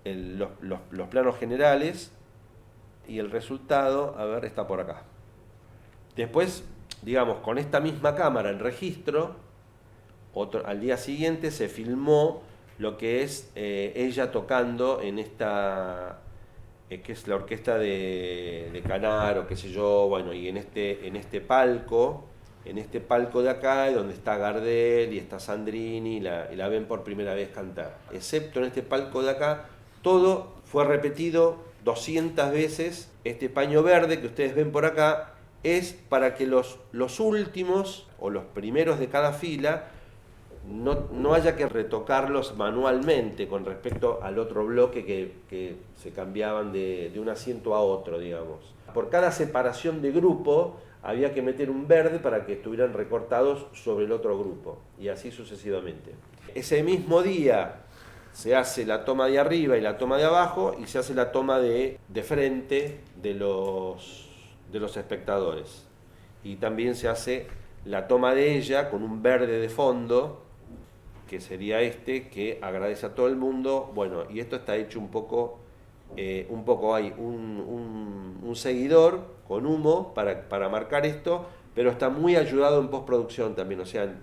los planos generales, y el resultado, a ver, está por acá. Después, digamos, con esta misma cámara en registro, al día siguiente se filmó lo que es ella tocando en esta, que es la orquesta de Canaro, qué sé yo, bueno, y en este palco de acá, donde está Gardel y está Sandrini, y la ven por primera vez cantar. Excepto en este palco de acá, todo fue repetido 200 veces. Este paño verde que ustedes ven por acá es para que los últimos o los primeros de cada fila no haya que retocarlos manualmente con respecto al otro bloque que se cambiaban de un asiento a otro, digamos. Por cada separación de grupo había que meter un verde para que estuvieran recortados sobre el otro grupo, y así sucesivamente. Ese mismo día se hace la toma de arriba y la toma de abajo, y se hace la toma de frente de los espectadores. Y también se hace la toma de ella con un verde de fondo, que sería que agradece a todo el mundo. Bueno, y esto está hecho un poco hay un seguidor con humo para marcar esto, pero está muy ayudado en postproducción también, o sea,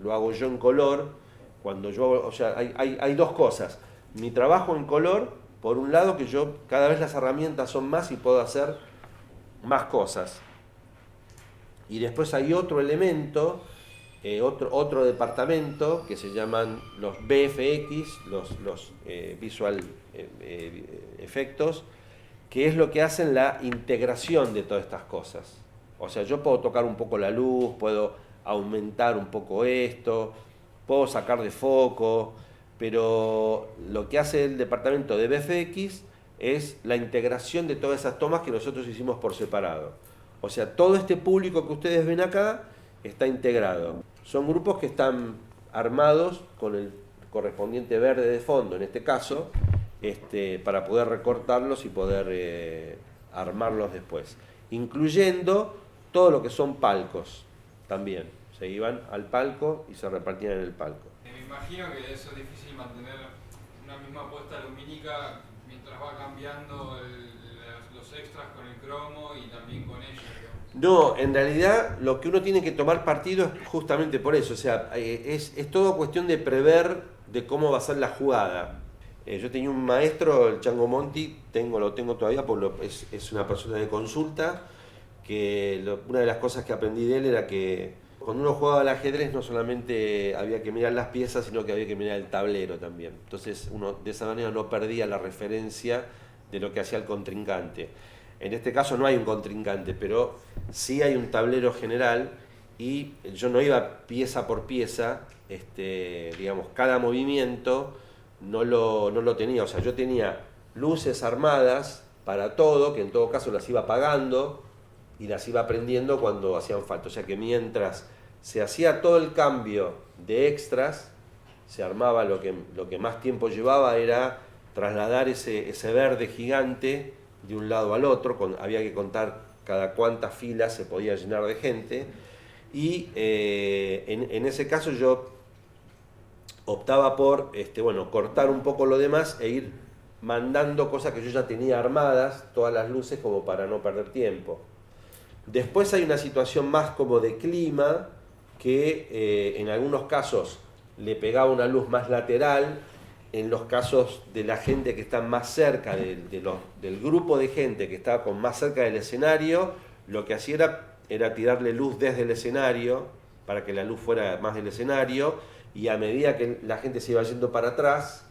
lo hago yo en color. Cuando yo, o sea, hay 2 cosas. Mi trabajo en color, por un lado, que yo cada vez las herramientas son más y puedo hacer más cosas. Y después hay otro elemento, otro departamento que se llaman los VFX, los Visual Efectos, que es lo que hacen la integración de todas estas cosas. O sea, yo puedo tocar un poco la luz, puedo aumentar un poco esto, puedo sacar de foco, pero lo que hace el departamento de VFX es la integración de todas esas tomas que nosotros hicimos por separado. O sea, todo este público que ustedes ven acá está integrado. Son grupos que están armados con el correspondiente verde de fondo, en este caso, para poder recortarlos y poder armarlos después. Incluyendo todo lo que son palcos también. Se iban al palco y se repartían en el palco. Me imagino que eso es difícil mantener una misma puesta lumínica mientras va cambiando los los extras con el cromo y también con ellos. No, en realidad lo que uno tiene que tomar partido es justamente por eso, o sea, es todo cuestión de prever de cómo va a ser la jugada. Yo tenía un maestro, el Chango Monti, lo tengo todavía porque es una persona de consulta, que una de las cosas que aprendí de él era que cuando uno jugaba al ajedrez no solamente había que mirar las piezas, sino que había que mirar el tablero también. Entonces uno de esa manera no perdía la referencia de lo que hacía el contrincante. En este caso no hay un contrincante, pero sí hay un tablero general y yo no iba pieza por pieza, digamos, cada movimiento no lo tenía. O sea, yo tenía luces armadas para todo, que en todo caso las iba apagando y las iba prendiendo cuando hacían falta. O sea que mientras se hacía todo el cambio de extras, se armaba lo que más tiempo llevaba era trasladar ese verde gigante de un lado al otro, había que contar cada cuántas filas se podía llenar de gente, y en ese caso yo optaba por cortar un poco lo demás e ir mandando cosas que yo ya tenía armadas, todas las luces, como para no perder tiempo. Después hay una situación más como de clima, que en algunos casos le pegaba una luz más lateral. En los casos de la gente que está más cerca del grupo de gente que está más cerca del escenario, lo que hacía era tirarle luz desde el escenario para que la luz fuera más del escenario, y a medida que la gente se iba yendo para atrás,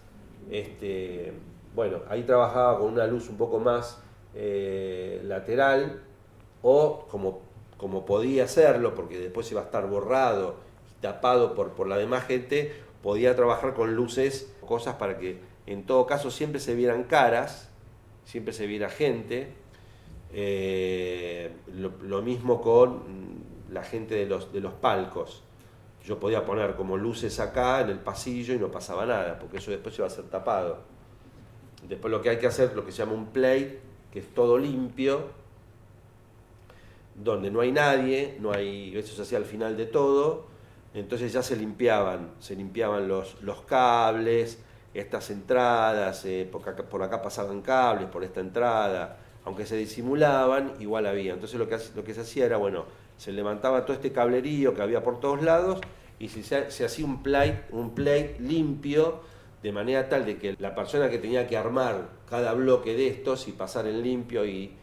ahí trabajaba con una luz un poco más lateral, o como podía hacerlo, porque después iba a estar borrado y tapado por la demás gente, podía trabajar con luces, cosas para que en todo caso siempre se vieran caras, siempre se viera gente. Lo mismo con la gente de los palcos. Yo podía poner como luces acá en el pasillo y no pasaba nada, porque eso después iba a ser tapado. Después lo que hay que hacer, lo que se llama un plate, que es todo limpio, donde no hay nadie, eso se hacía al final de todo. Entonces ya se limpiaban los cables, estas entradas, por acá pasaban cables, por esta entrada, aunque se disimulaban, igual había. Entonces lo que se hacía era, se levantaba todo este cablerío que había por todos lados y se hacía un plate limpio, de manera tal de que la persona que tenía que armar cada bloque de estos y pasar en limpio y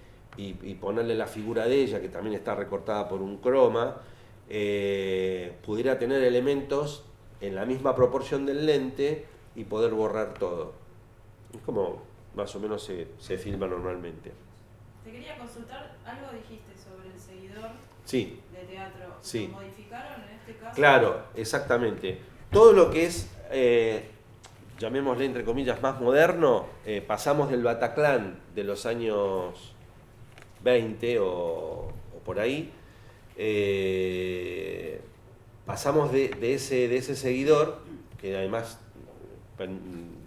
ponerle la figura de ella, que también está recortada por un croma, pudiera tener elementos en la misma proporción del lente y poder borrar todo. Es como más o menos se filma normalmente. Te quería consultar, algo dijiste sobre el seguidor de teatro. Sí. ¿Lo modificaron en este caso? Claro, exactamente. Todo lo que es, llamémosle entre comillas, más moderno, pasamos del Bataclan de los años 20 o por ahí, pasamos de ese seguidor, que además,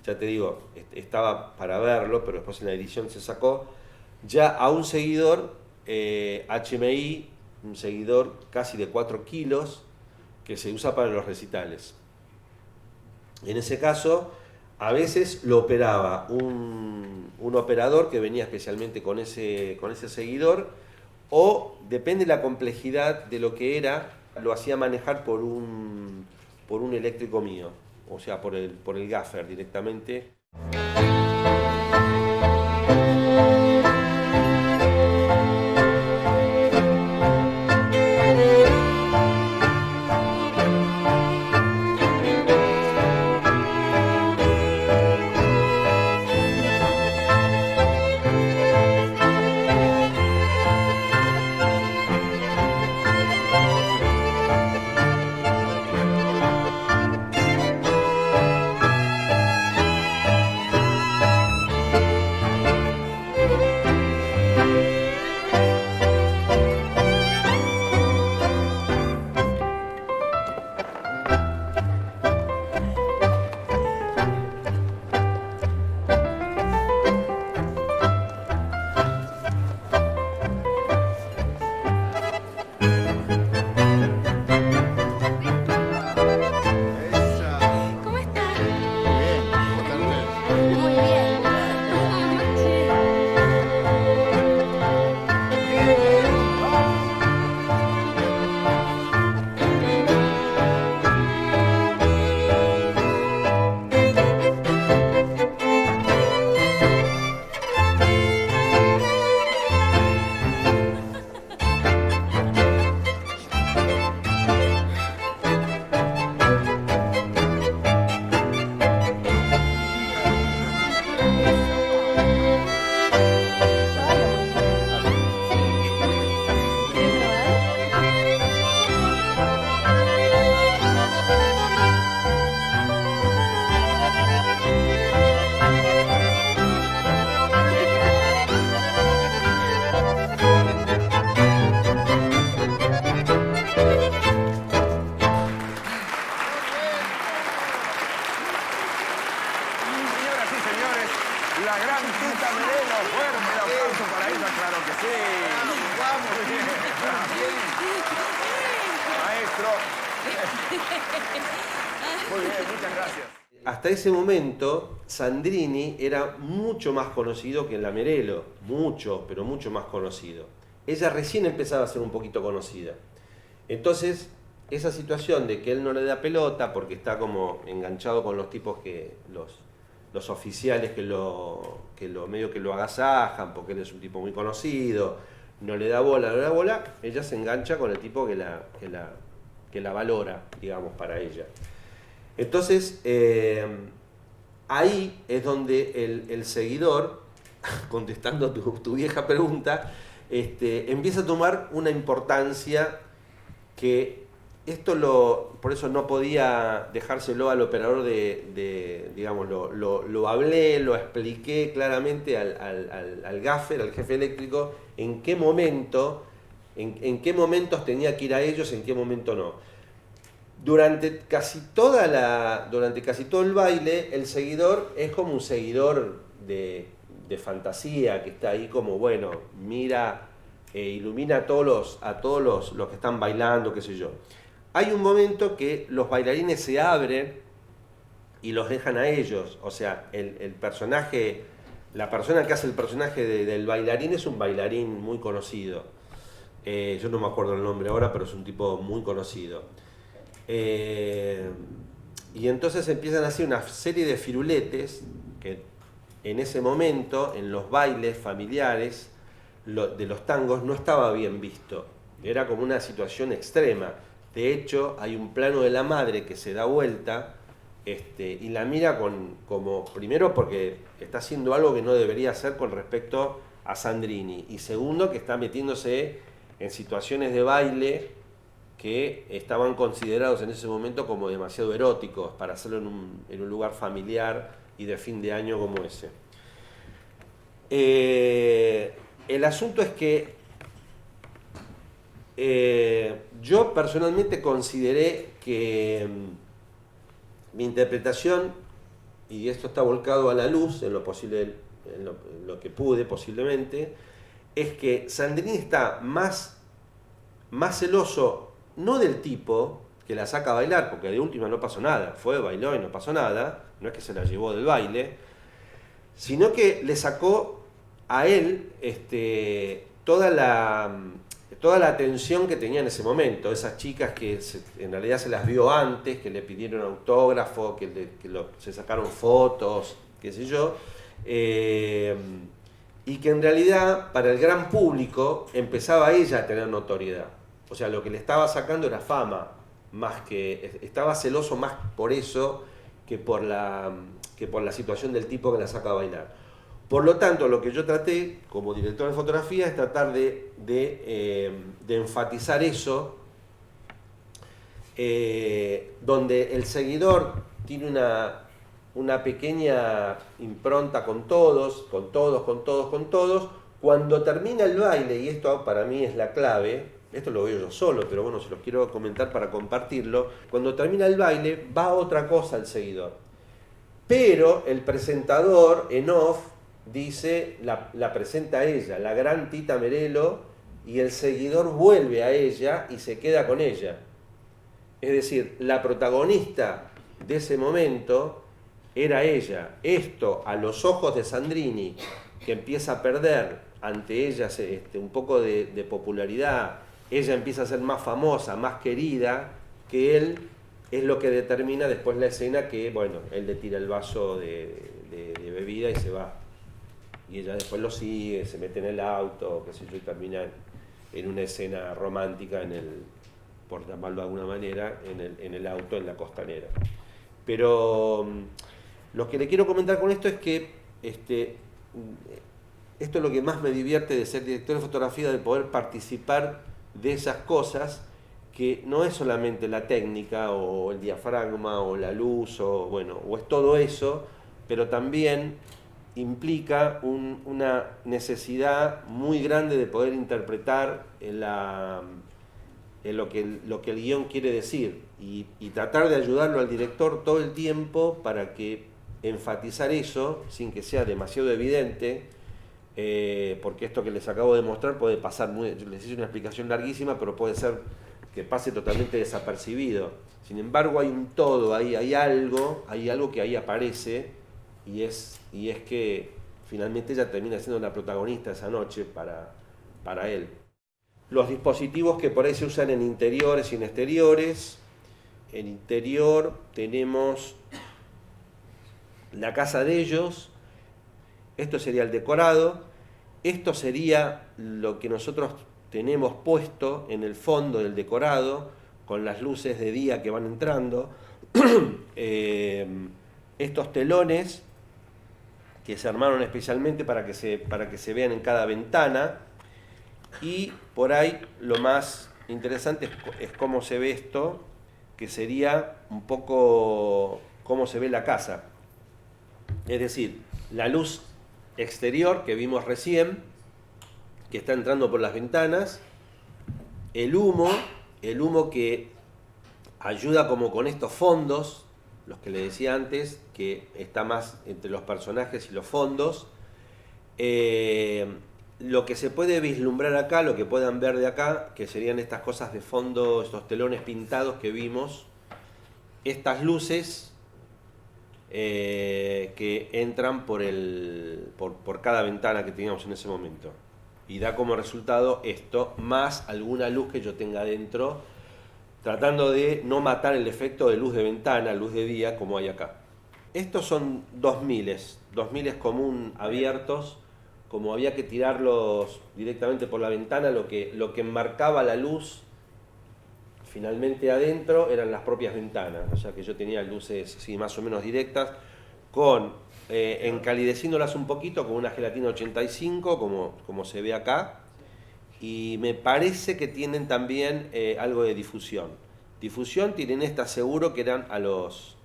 ya te digo, estaba para verlo, pero después en la edición se sacó, ya a un seguidor HMI, un seguidor casi de 4 kilos, que se usa para los recitales. En ese caso, a veces lo operaba un operador que venía especialmente con ese seguidor, o depende de la complejidad de lo que era, lo hacía manejar por un eléctrico mío, o sea, por el gaffer directamente. señores, la gran Tita Merelo. Fuerte el aplauso para ella, claro que sí. Vamos, muy bien. Maestro. Muy bien, muchas gracias. Hasta ese momento, Sandrini era mucho más conocido que la Merelo. Mucho, pero mucho más conocido. Ella recién empezaba a ser un poquito conocida. Entonces, esa situación de que él no le da pelota porque está como enganchado con los tipos que los oficiales que lo medio que lo agasajan porque él es un tipo muy conocido, no le da bola, ella se engancha con el tipo que la valora, digamos, para ella. Entonces, ahí es donde el seguidor, contestando tu vieja pregunta, empieza a tomar una importancia que por eso no podía dejárselo al operador digamos, lo hablé, lo expliqué claramente al gaffer, al jefe eléctrico, en qué momentos tenía que ir a ellos, en qué momento no. Durante casi todo el baile, el seguidor es como un seguidor de fantasía, que está ahí como, bueno, mira, ilumina a todos los que están bailando, qué sé yo. Hay un momento que los bailarines se abren y los dejan a ellos. O sea, el personaje, la persona que hace el personaje del bailarín es un bailarín muy conocido. Yo no me acuerdo el nombre ahora, pero es un tipo muy conocido. Y entonces empiezan a hacer una serie de firuletes que en ese momento, en los bailes familiares de los tangos, no estaba bien visto. Era como una situación extrema. De hecho, hay un plano de la madre que se da vuelta y la mira como, primero porque está haciendo algo que no debería hacer con respecto a Sandrini, y segundo que está metiéndose en situaciones de baile que estaban considerados en ese momento como demasiado eróticos para hacerlo en un lugar familiar y de fin de año como ese. El asunto es que yo personalmente consideré que mi interpretación, y esto está volcado a la luz en lo posible, en lo que pude posiblemente, es que Sandrini está más celoso, no del tipo que la saca a bailar, porque de última no pasó nada, bailó y no pasó nada, no es que se la llevó del baile, sino que le sacó a él toda la atención que tenía en ese momento, esas chicas que en realidad se las vio antes, que le pidieron autógrafo, se sacaron fotos, qué sé yo, y que en realidad para el gran público empezaba ella a tener notoriedad. O sea, lo que le estaba sacando era fama, más que estaba celoso más por eso que por la situación del tipo que la saca a bailar. Por lo tanto, lo que yo traté como director de fotografía es tratar de enfatizar eso, donde el seguidor tiene una pequeña impronta con todos. Cuando termina el baile, y esto para mí es la clave, esto lo veo yo solo, pero bueno, se los quiero comentar para compartirlo, cuando termina el baile va otra cosa el seguidor. Pero el presentador en off dice, la presenta a ella, la gran Tita Merelo, y el seguidor vuelve a ella y se queda con ella. Es decir, la protagonista de ese momento era ella. Esto, a los ojos de Sandrini, que empieza a perder ante ella un poco de popularidad, ella empieza a ser más famosa, más querida que él, es lo que determina después la escena que, bueno, él le tira el vaso de bebida y se va. Y ella después lo sigue, se mete en el auto, qué sé yo, y termina en una escena romántica, por llamarlo de alguna manera, en el auto, en la costanera. Pero lo que le quiero comentar con esto es que esto es lo que más me divierte de ser director de fotografía, de poder participar de esas cosas, que no es solamente la técnica o el diafragma o la luz o es todo eso, pero también implica una necesidad muy grande de poder interpretar lo que el guión quiere decir y tratar de ayudarlo al director todo el tiempo para que enfatizar eso sin que sea demasiado evidente, porque esto que les acabo de mostrar puede pasar, les hice una explicación larguísima, pero puede ser que pase totalmente desapercibido. Sin embargo, hay un todo, hay algo que ahí aparece, y es que finalmente ella termina siendo la protagonista esa noche para él. Los dispositivos que por ahí se usan en interiores y en exteriores. En interior tenemos la casa de ellos, esto sería el decorado, esto sería lo que nosotros tenemos puesto en el fondo del decorado, con las luces de día que van entrando, estos telones que se armaron especialmente para que se vean en cada ventana, y por ahí lo más interesante es cómo se ve esto, que sería un poco cómo se ve la casa. Es decir, la luz exterior que vimos recién, que está entrando por las ventanas, el humo que ayuda como con estos fondos, los que le decía antes, que está más entre los personajes y los fondos. Lo que se puede vislumbrar acá, lo que puedan ver de acá, que serían estas cosas de fondo, estos telones pintados que vimos, estas luces que entran por cada ventana que teníamos en ese momento. Y da como resultado esto, más alguna luz que yo tenga adentro, tratando de no matar el efecto de luz de ventana, luz de día, como hay acá. Estos son 2000 común abiertos, como había que tirarlos directamente por la ventana, lo que enmarcaba la luz finalmente adentro eran las propias ventanas, o sea que yo tenía luces sí, más o menos directas, encalideciéndolas un poquito con una gelatina 85, como se ve acá, y me parece que tienen también algo de difusión. Difusión tienen estas seguro que eran a los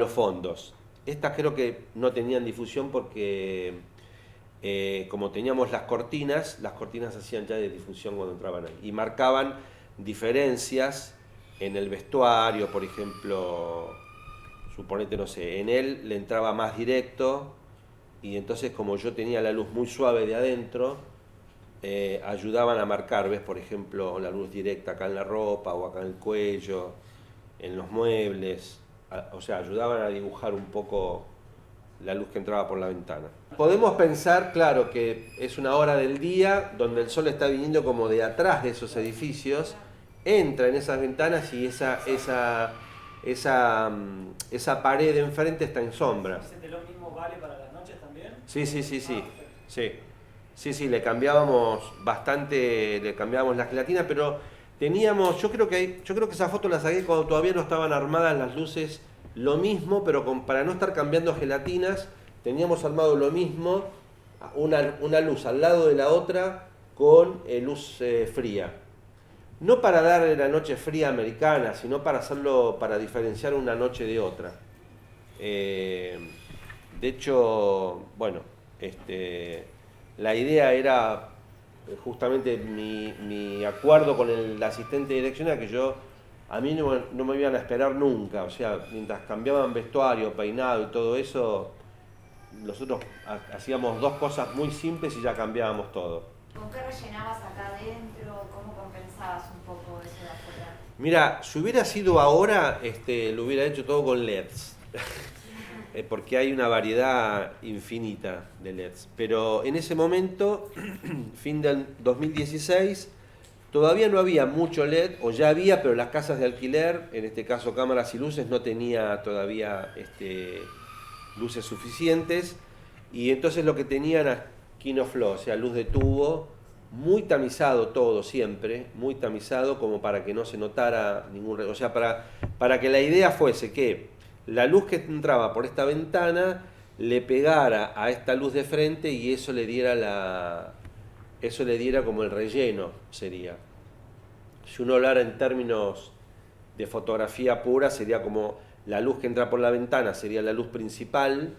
fondos. Estas creo que no tenían difusión porque como teníamos las cortinas hacían ya de difusión cuando entraban ahí y marcaban diferencias en el vestuario, por ejemplo, suponete, no sé, en él le entraba más directo y entonces como yo tenía la luz muy suave de adentro, ayudaban a marcar, ¿ves? Por ejemplo, la luz directa acá en la ropa o acá en el cuello, en los muebles, o sea, ayudaban a dibujar un poco la luz que entraba por la ventana. Podemos pensar, claro, que es una hora del día donde el sol está viniendo como de atrás de esos edificios, entra en esas ventanas y esa pared de enfrente está en sombra. ¿Ese telón mismo vale para las noches también? Sí, le cambiábamos bastante, le cambiábamos la gelatina, pero teníamos, yo creo que esa foto la saqué cuando todavía no estaban armadas las luces, lo mismo, pero para no estar cambiando gelatinas, teníamos armado lo mismo, una luz al lado de la otra con luz fría. No para dar la noche fría americana, sino para hacerlo, para diferenciar una noche de otra. De hecho, bueno, la idea era justamente mi acuerdo con el asistente de dirección era que a mí no me iban a esperar nunca, o sea, mientras cambiaban vestuario, peinado y todo eso, nosotros hacíamos dos cosas muy simples y ya cambiábamos todo. ¿Con qué rellenabas acá adentro? ¿Cómo compensabas un poco eso de afuera? Mira, si hubiera sido ahora, lo hubiera hecho todo con LEDs, porque hay una variedad infinita de LEDs. Pero en ese momento, fin del 2016, todavía no había mucho LED, o ya había, pero las casas de alquiler, en este caso Cámaras y Luces, no tenía todavía luces suficientes, y entonces lo que tenían era Kinoflow, o sea, luz de tubo, muy tamizado todo siempre, muy tamizado como para que no se notara ningún... O sea, para que la idea fuese que la luz que entraba por esta ventana le pegara a esta luz de frente y eso le diera como el relleno, sería. Si uno hablara en términos de fotografía pura, sería como la luz que entra por la ventana, sería la luz principal,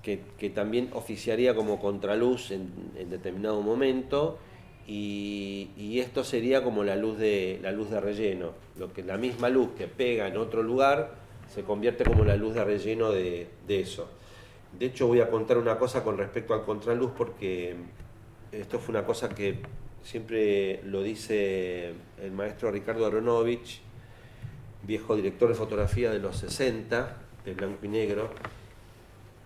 que también oficiaría como contraluz en determinado momento, y esto sería como la luz de relleno, la misma luz que pega en otro lugar se convierte como la luz de relleno de eso. De hecho, voy a contar una cosa con respecto al contraluz, porque esto fue una cosa que siempre lo dice el maestro Ricardo Aronovich, viejo director de fotografía de los 60, de blanco y negro,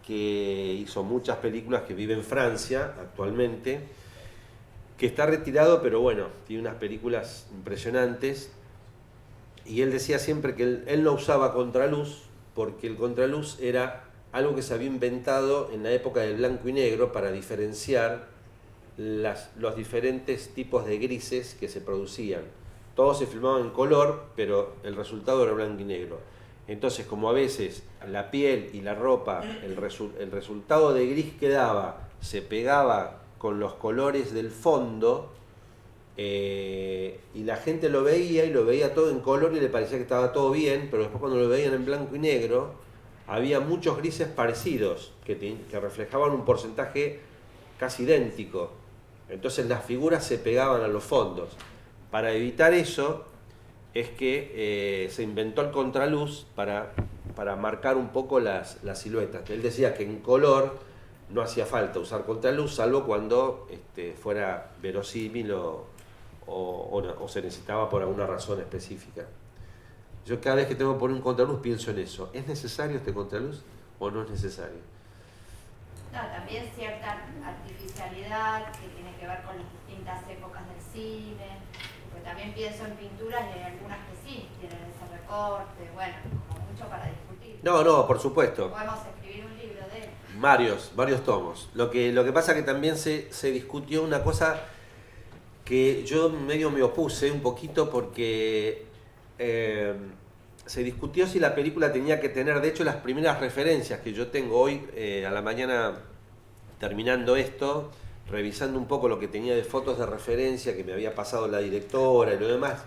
que hizo muchas películas, que vive en Francia actualmente, que está retirado, pero bueno, tiene unas películas impresionantes. Y él decía siempre que él no usaba contraluz, porque el contraluz era algo que se había inventado en la época del blanco y negro para diferenciar los diferentes tipos de grises que se producían. Todos se filmaban en color, pero el resultado era blanco y negro. Entonces, como a veces la piel y la ropa, el resultado de gris que daba se pegaba con los colores del fondo, y la gente lo veía todo en color y le parecía que estaba todo bien, pero después cuando lo veían en blanco y negro, había muchos grises parecidos que reflejaban un porcentaje casi idéntico. Entonces las figuras se pegaban a los fondos. Para evitar eso es que se inventó el contraluz para marcar un poco las siluetas. Él decía que en color no hacía falta usar contraluz, salvo cuando fuera verosímil o se necesitaba por alguna razón específica. Yo cada vez que tengo que poner un contraluz pienso en eso. ¿Es necesario este contraluz o no es necesario? No, también cierta artificialidad que tiene que ver con las distintas épocas del cine. Porque también pienso en pinturas y hay algunas que sí tienen ese recorte. Bueno, como mucho para discutir. No, por supuesto. Podemos escribir un libro de él. Varios tomos. Lo que pasa es que también se discutió una cosa que yo medio me opuse un poquito, porque se discutió si la película tenía que tener, de hecho las primeras referencias que yo tengo hoy a la mañana terminando esto, revisando un poco lo que tenía de fotos de referencia que me había pasado la directora y lo demás,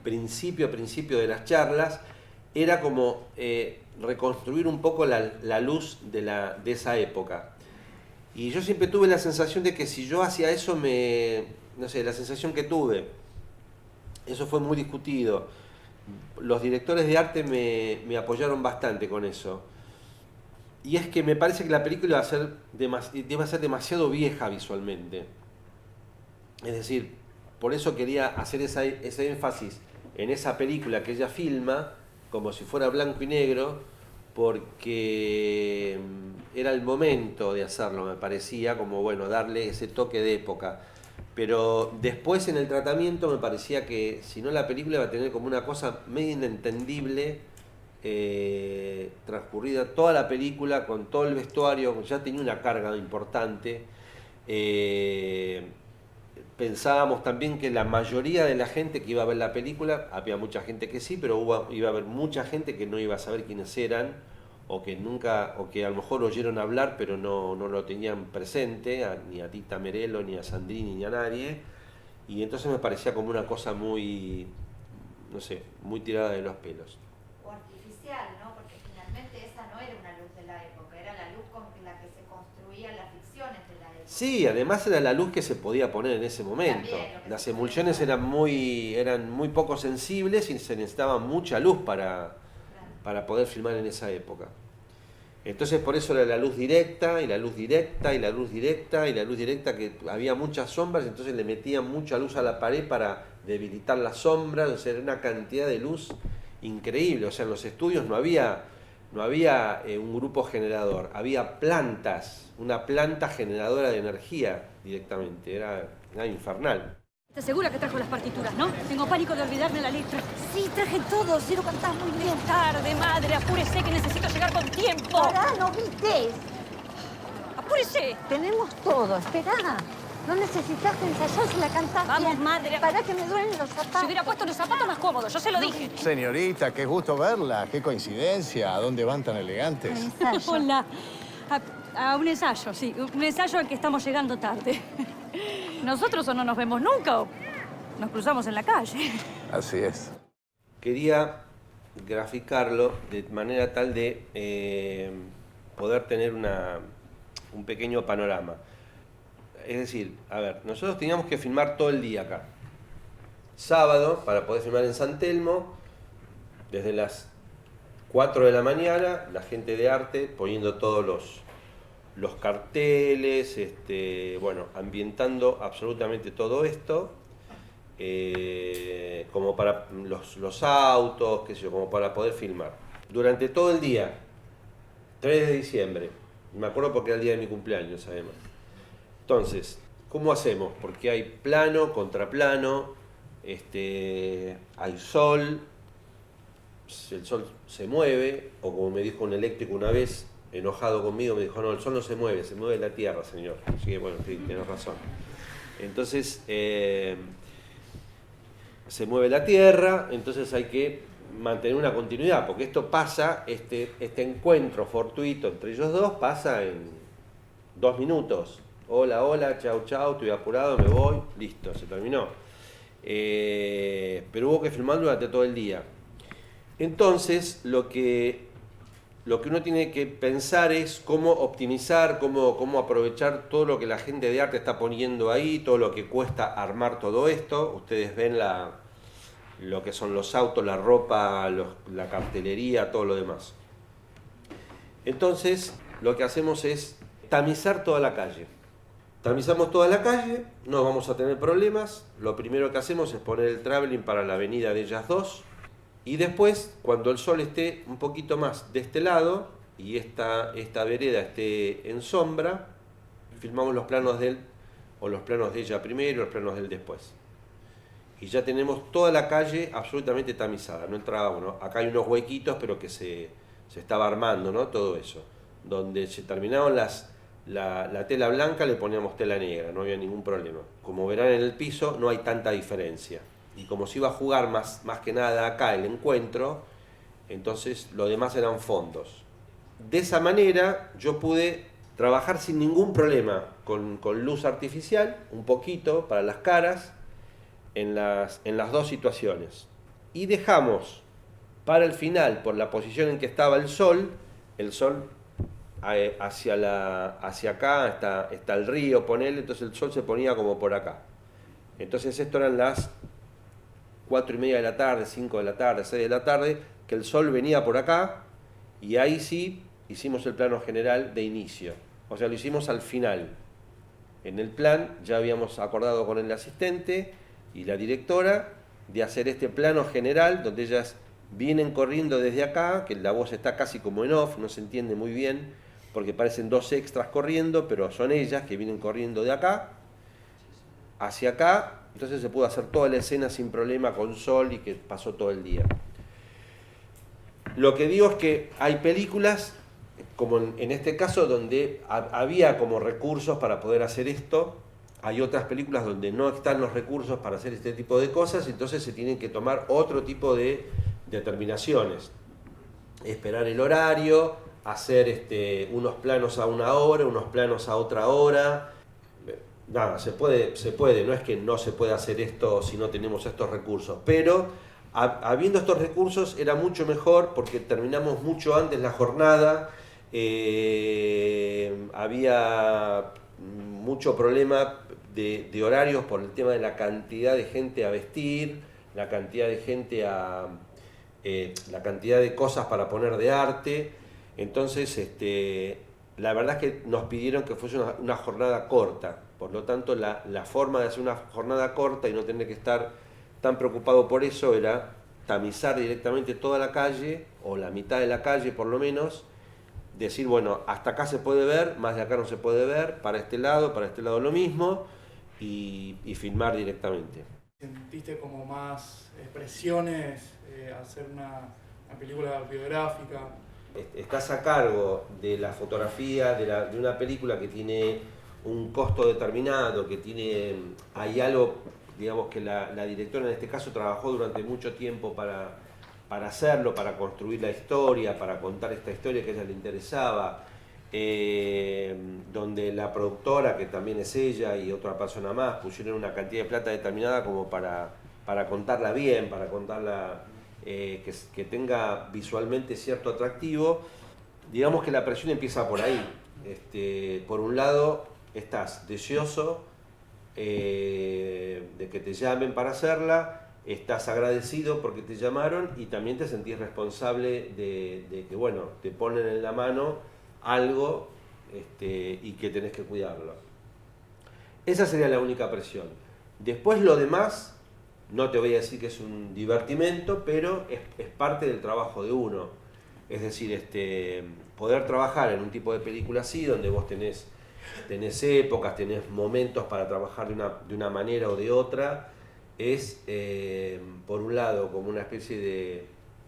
principio de las charlas, era como reconstruir un poco la luz de esa época. Y yo siempre tuve la sensación de que si yo hacía eso, no sé, la sensación que tuve, eso fue muy discutido. Los directores de arte me apoyaron bastante con eso. Y es que me parece que la película va a ser demasiado vieja visualmente. Es decir, por eso quería hacer ese énfasis en esa película que ella filma, como si fuera blanco y negro, porque era el momento de hacerlo, me parecía, como bueno, darle ese toque de época. Pero después en el tratamiento me parecía que si no la película iba a tener como una cosa medio inentendible, transcurrida toda la película con todo el vestuario, ya tenía una carga importante. Pensábamos también que la mayoría de la gente que iba a ver la película, había mucha gente que sí, pero iba a haber mucha gente que no iba a saber quiénes eran, o que a lo mejor oyeron hablar pero no lo tenían presente, ni a Tita Merello, ni a Sandrini, ni a nadie. Y entonces me parecía como una cosa muy, no sé, muy tirada de los pelos. O artificial, ¿no? Porque finalmente esa no era una luz de la época, era la luz con la que se construían las ficciones de la época. Sí, además era la luz que se podía poner en ese momento. Las emulsiones eran muy poco sensibles y se necesitaba mucha luz para poder filmar en esa época. Entonces por eso era la luz directa, y la luz directa, y la luz directa, y la luz directa, que había muchas sombras, entonces le metían mucha luz a la pared para debilitar las sombras, o sea, era una cantidad de luz increíble. O sea, en los estudios no había un grupo generador, había plantas, una planta generadora de energía directamente, era infernal. ¿Estás segura que trajo las partituras, no? Tengo pánico de olvidarme la letra. Sí, traje todo, sí lo cantás muy bien. Tarde, madre, apúrese que necesito llegar con tiempo. Pará, ¿no viste? ¡Apúrese! Tenemos todo, esperá. No necesitas ensayar si la cantás Vamos, bien. madre. Pará que me duelen los zapatos. Si hubiera puesto los zapatos más cómodos, yo se lo dije. Señorita, qué gusto verla. Qué coincidencia. ¿A dónde van tan elegantes? Hola. A un ensayo, sí. Un ensayo al que estamos llegando tarde. Nosotros o no nos vemos nunca o nos cruzamos en la calle. Así es. Quería graficarlo de manera tal de poder tener un pequeño panorama. Es decir, a ver, nosotros teníamos que filmar todo el día acá. Sábado, para poder filmar en San Telmo, desde las 4 de la mañana, la gente de arte poniendo todos los carteles, bueno, ambientando absolutamente todo esto, como para los autos, qué sé yo, como para poder filmar. Durante todo el día, 3 de diciembre, me acuerdo porque era el día de mi cumpleaños además. Entonces, ¿cómo hacemos? Porque hay plano, contraplano, hay sol, el sol se mueve, o como me dijo un eléctrico una vez, enojado conmigo, me dijo, no, el sol no se mueve la tierra, señor. Así que bueno, sí, tienes razón. Entonces, se mueve la tierra, entonces hay que mantener una continuidad, porque esto pasa, este encuentro fortuito entre ellos dos pasa en 2 minutos. Hola, hola, chau, chau, estoy apurado, me voy, listo, se terminó. Pero hubo que filmar durante todo el día. Entonces, lo que uno tiene que pensar es cómo optimizar, cómo aprovechar todo lo que la gente de arte está poniendo ahí, todo lo que cuesta armar todo esto. Ustedes ven lo que son los autos, la ropa, la cartelería, todo lo demás. Entonces, lo que hacemos es tamizar toda la calle. Tamizamos toda la calle, no vamos a tener problemas. Lo primero que hacemos es poner el traveling para la avenida de ellas dos. Y después, cuando el sol esté un poquito más de este lado y esta vereda esté en sombra, filmamos los planos de él, o los planos de ella primero, los planos de él después. Y ya tenemos toda la calle absolutamente tamizada. No entraba uno. Acá hay unos huequitos, pero que se estaba armando, ¿no? Todo eso. Donde se terminaban la tela blanca, le poníamos tela negra, no había ningún problema. Como verán en el piso, no hay tanta diferencia. Y como se iba a jugar más que nada acá el encuentro, entonces lo demás eran fondos. De esa manera yo pude trabajar sin ningún problema con luz artificial, un poquito para las caras, en las 2 situaciones. Y dejamos para el final, por la posición en que estaba el sol hacia acá está el río, ponele, entonces el sol se ponía como por acá. Entonces esto eran las 4:30 de la tarde, 5 de la tarde, 6 de la tarde, que el sol venía por acá, y ahí sí hicimos el plano general de inicio. O sea, lo hicimos al final. En el plan ya habíamos acordado con el asistente y la directora de hacer este plano general, donde ellas vienen corriendo desde acá, que la voz está casi como en off, no se entiende muy bien, porque parecen 2 extras corriendo, pero son ellas que vienen corriendo de acá hacia acá. Entonces se pudo hacer toda la escena sin problema con sol y que pasó todo el día. Lo que digo es que hay películas, como en este caso, donde había como recursos para poder hacer esto. Hay otras películas donde no están los recursos para hacer este tipo de cosas, entonces se tienen que tomar otro tipo de determinaciones. Esperar el horario, hacer unos planos a una hora, unos planos a otra hora. Nada, se puede, no es que no se pueda hacer esto si no tenemos estos recursos, pero habiendo estos recursos era mucho mejor porque terminamos mucho antes la jornada, había mucho problema de horarios por el tema de la cantidad de gente a vestir, la cantidad de gente la cantidad de cosas para poner de arte. Entonces, la verdad es que nos pidieron que fuese una jornada corta. Por lo tanto, la forma de hacer una jornada corta y no tener que estar tan preocupado por eso era tamizar directamente toda la calle, o la mitad de la calle por lo menos, decir, bueno, hasta acá se puede ver, más de acá no se puede ver, para este lado lo mismo, y filmar directamente. ¿Sentiste como más expresiones, hacer una película biográfica? Estás a cargo de la fotografía de una película que tiene un costo determinado, hay algo, digamos, que la directora en este caso trabajó durante mucho tiempo para hacerlo, para construir la historia, para contar esta historia que a ella le interesaba, donde la productora, que también es ella y otra persona más, pusieron una cantidad de plata determinada como para contarla bien, para contarla que tenga visualmente cierto atractivo. Digamos que la presión empieza por ahí. Por un lado, estás deseoso de que te llamen para hacerla, estás agradecido porque te llamaron y también te sentís responsable de que, bueno, te ponen en la mano algo y que tenés que cuidarlo. Esa sería la única presión. Después lo demás, no te voy a decir que es un divertimento, pero es parte del trabajo de uno. Es decir, poder trabajar en un tipo de película así, donde vos tenés épocas, tenés momentos para trabajar de una manera o de otra, es, por un lado, como una especie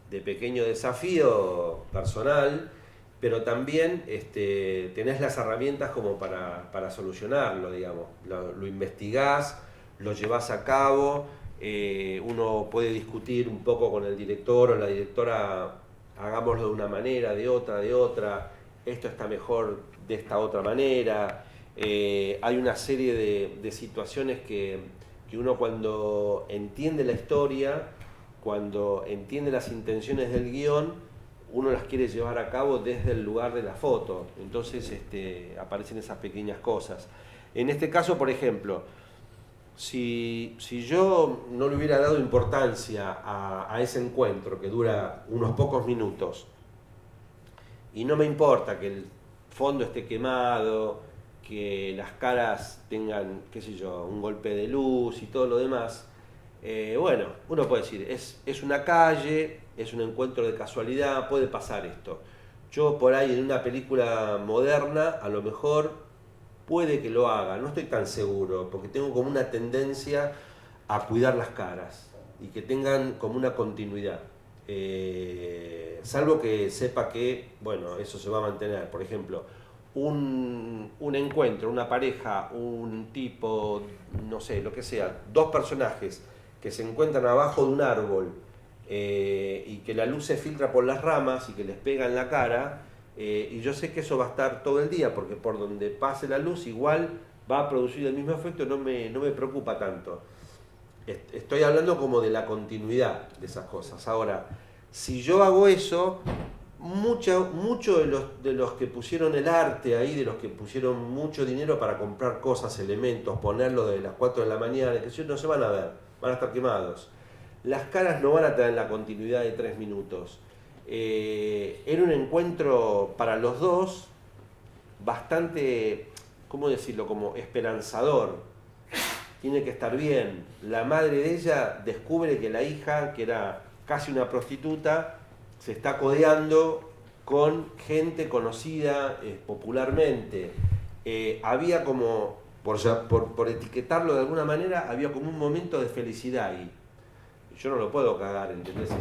de pequeño desafío personal, pero también tenés las herramientas como para solucionarlo, digamos. Lo investigás, lo llevás a cabo, uno puede discutir un poco con el director o la directora, hagámoslo de una manera, de otra, esto está mejor de esta otra manera. Hay una serie de situaciones que uno, cuando entiende la historia, cuando entiende las intenciones del guión, uno las quiere llevar a cabo desde el lugar de la foto. Entonces aparecen esas pequeñas cosas. En este caso, por ejemplo, si yo no le hubiera dado importancia a ese encuentro que dura unos pocos minutos, y no me importa que el fondo esté quemado, que las caras tengan, qué sé yo, un golpe de luz y todo lo demás, bueno, uno puede decir, es una calle, es un encuentro de casualidad, puede pasar esto. Yo por ahí en una película moderna, a lo mejor puede que lo haga, no estoy tan seguro, porque tengo como una tendencia a cuidar las caras y que tengan como una continuidad. Salvo que sepa que, bueno, eso se va a mantener. Por ejemplo, un encuentro, una pareja, un tipo, no sé, lo que sea, dos personajes que se encuentran abajo de un árbol y que la luz se filtra por las ramas y que les pega en la cara, y yo sé que eso va a estar todo el día, porque por donde pase la luz igual va a producir el mismo efecto, no me preocupa tanto. Estoy hablando como de la continuidad de esas cosas. Ahora, si yo hago eso, mucho de los que pusieron el arte ahí, de los que pusieron mucho dinero para comprar cosas, elementos, ponerlo de las 4 de la mañana, que no se van a ver, van a estar quemados. Las caras no van a tener la continuidad de 3 minutos. Era un encuentro para los dos bastante, ¿cómo decirlo?, como esperanzador. Tiene que estar bien. La madre de ella descubre que la hija, que era casi una prostituta, se está codeando con gente conocida popularmente. Había como, por etiquetarlo de alguna manera, había como un momento de felicidad ahí. Yo no lo puedo cagar, ¿entendés?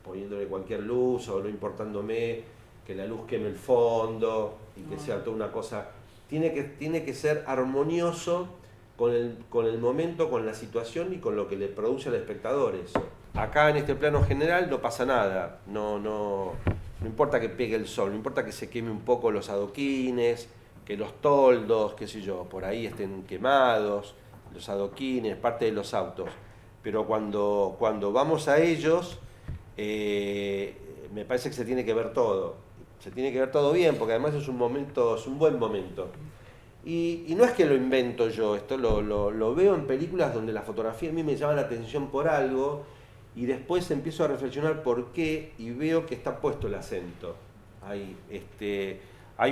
Poniéndole cualquier luz o no importándome que la luz queme el fondo y que sea toda una cosa. Tiene que ser armonioso con el momento, con la situación y con lo que le produce al espectador eso. Acá en este plano general no pasa nada, no importa que pegue el sol, no importa que se queme un poco los adoquines, que los toldos, qué sé yo, por ahí estén quemados, los adoquines, parte de los autos. Pero cuando vamos a ellos, me parece que se tiene que ver todo. Se tiene que ver todo bien, porque además es un buen momento. Y no es que lo invento yo, esto lo veo en películas donde la fotografía a mí me llama la atención por algo, y después empiezo a reflexionar por qué, y veo que está puesto el acento. Hay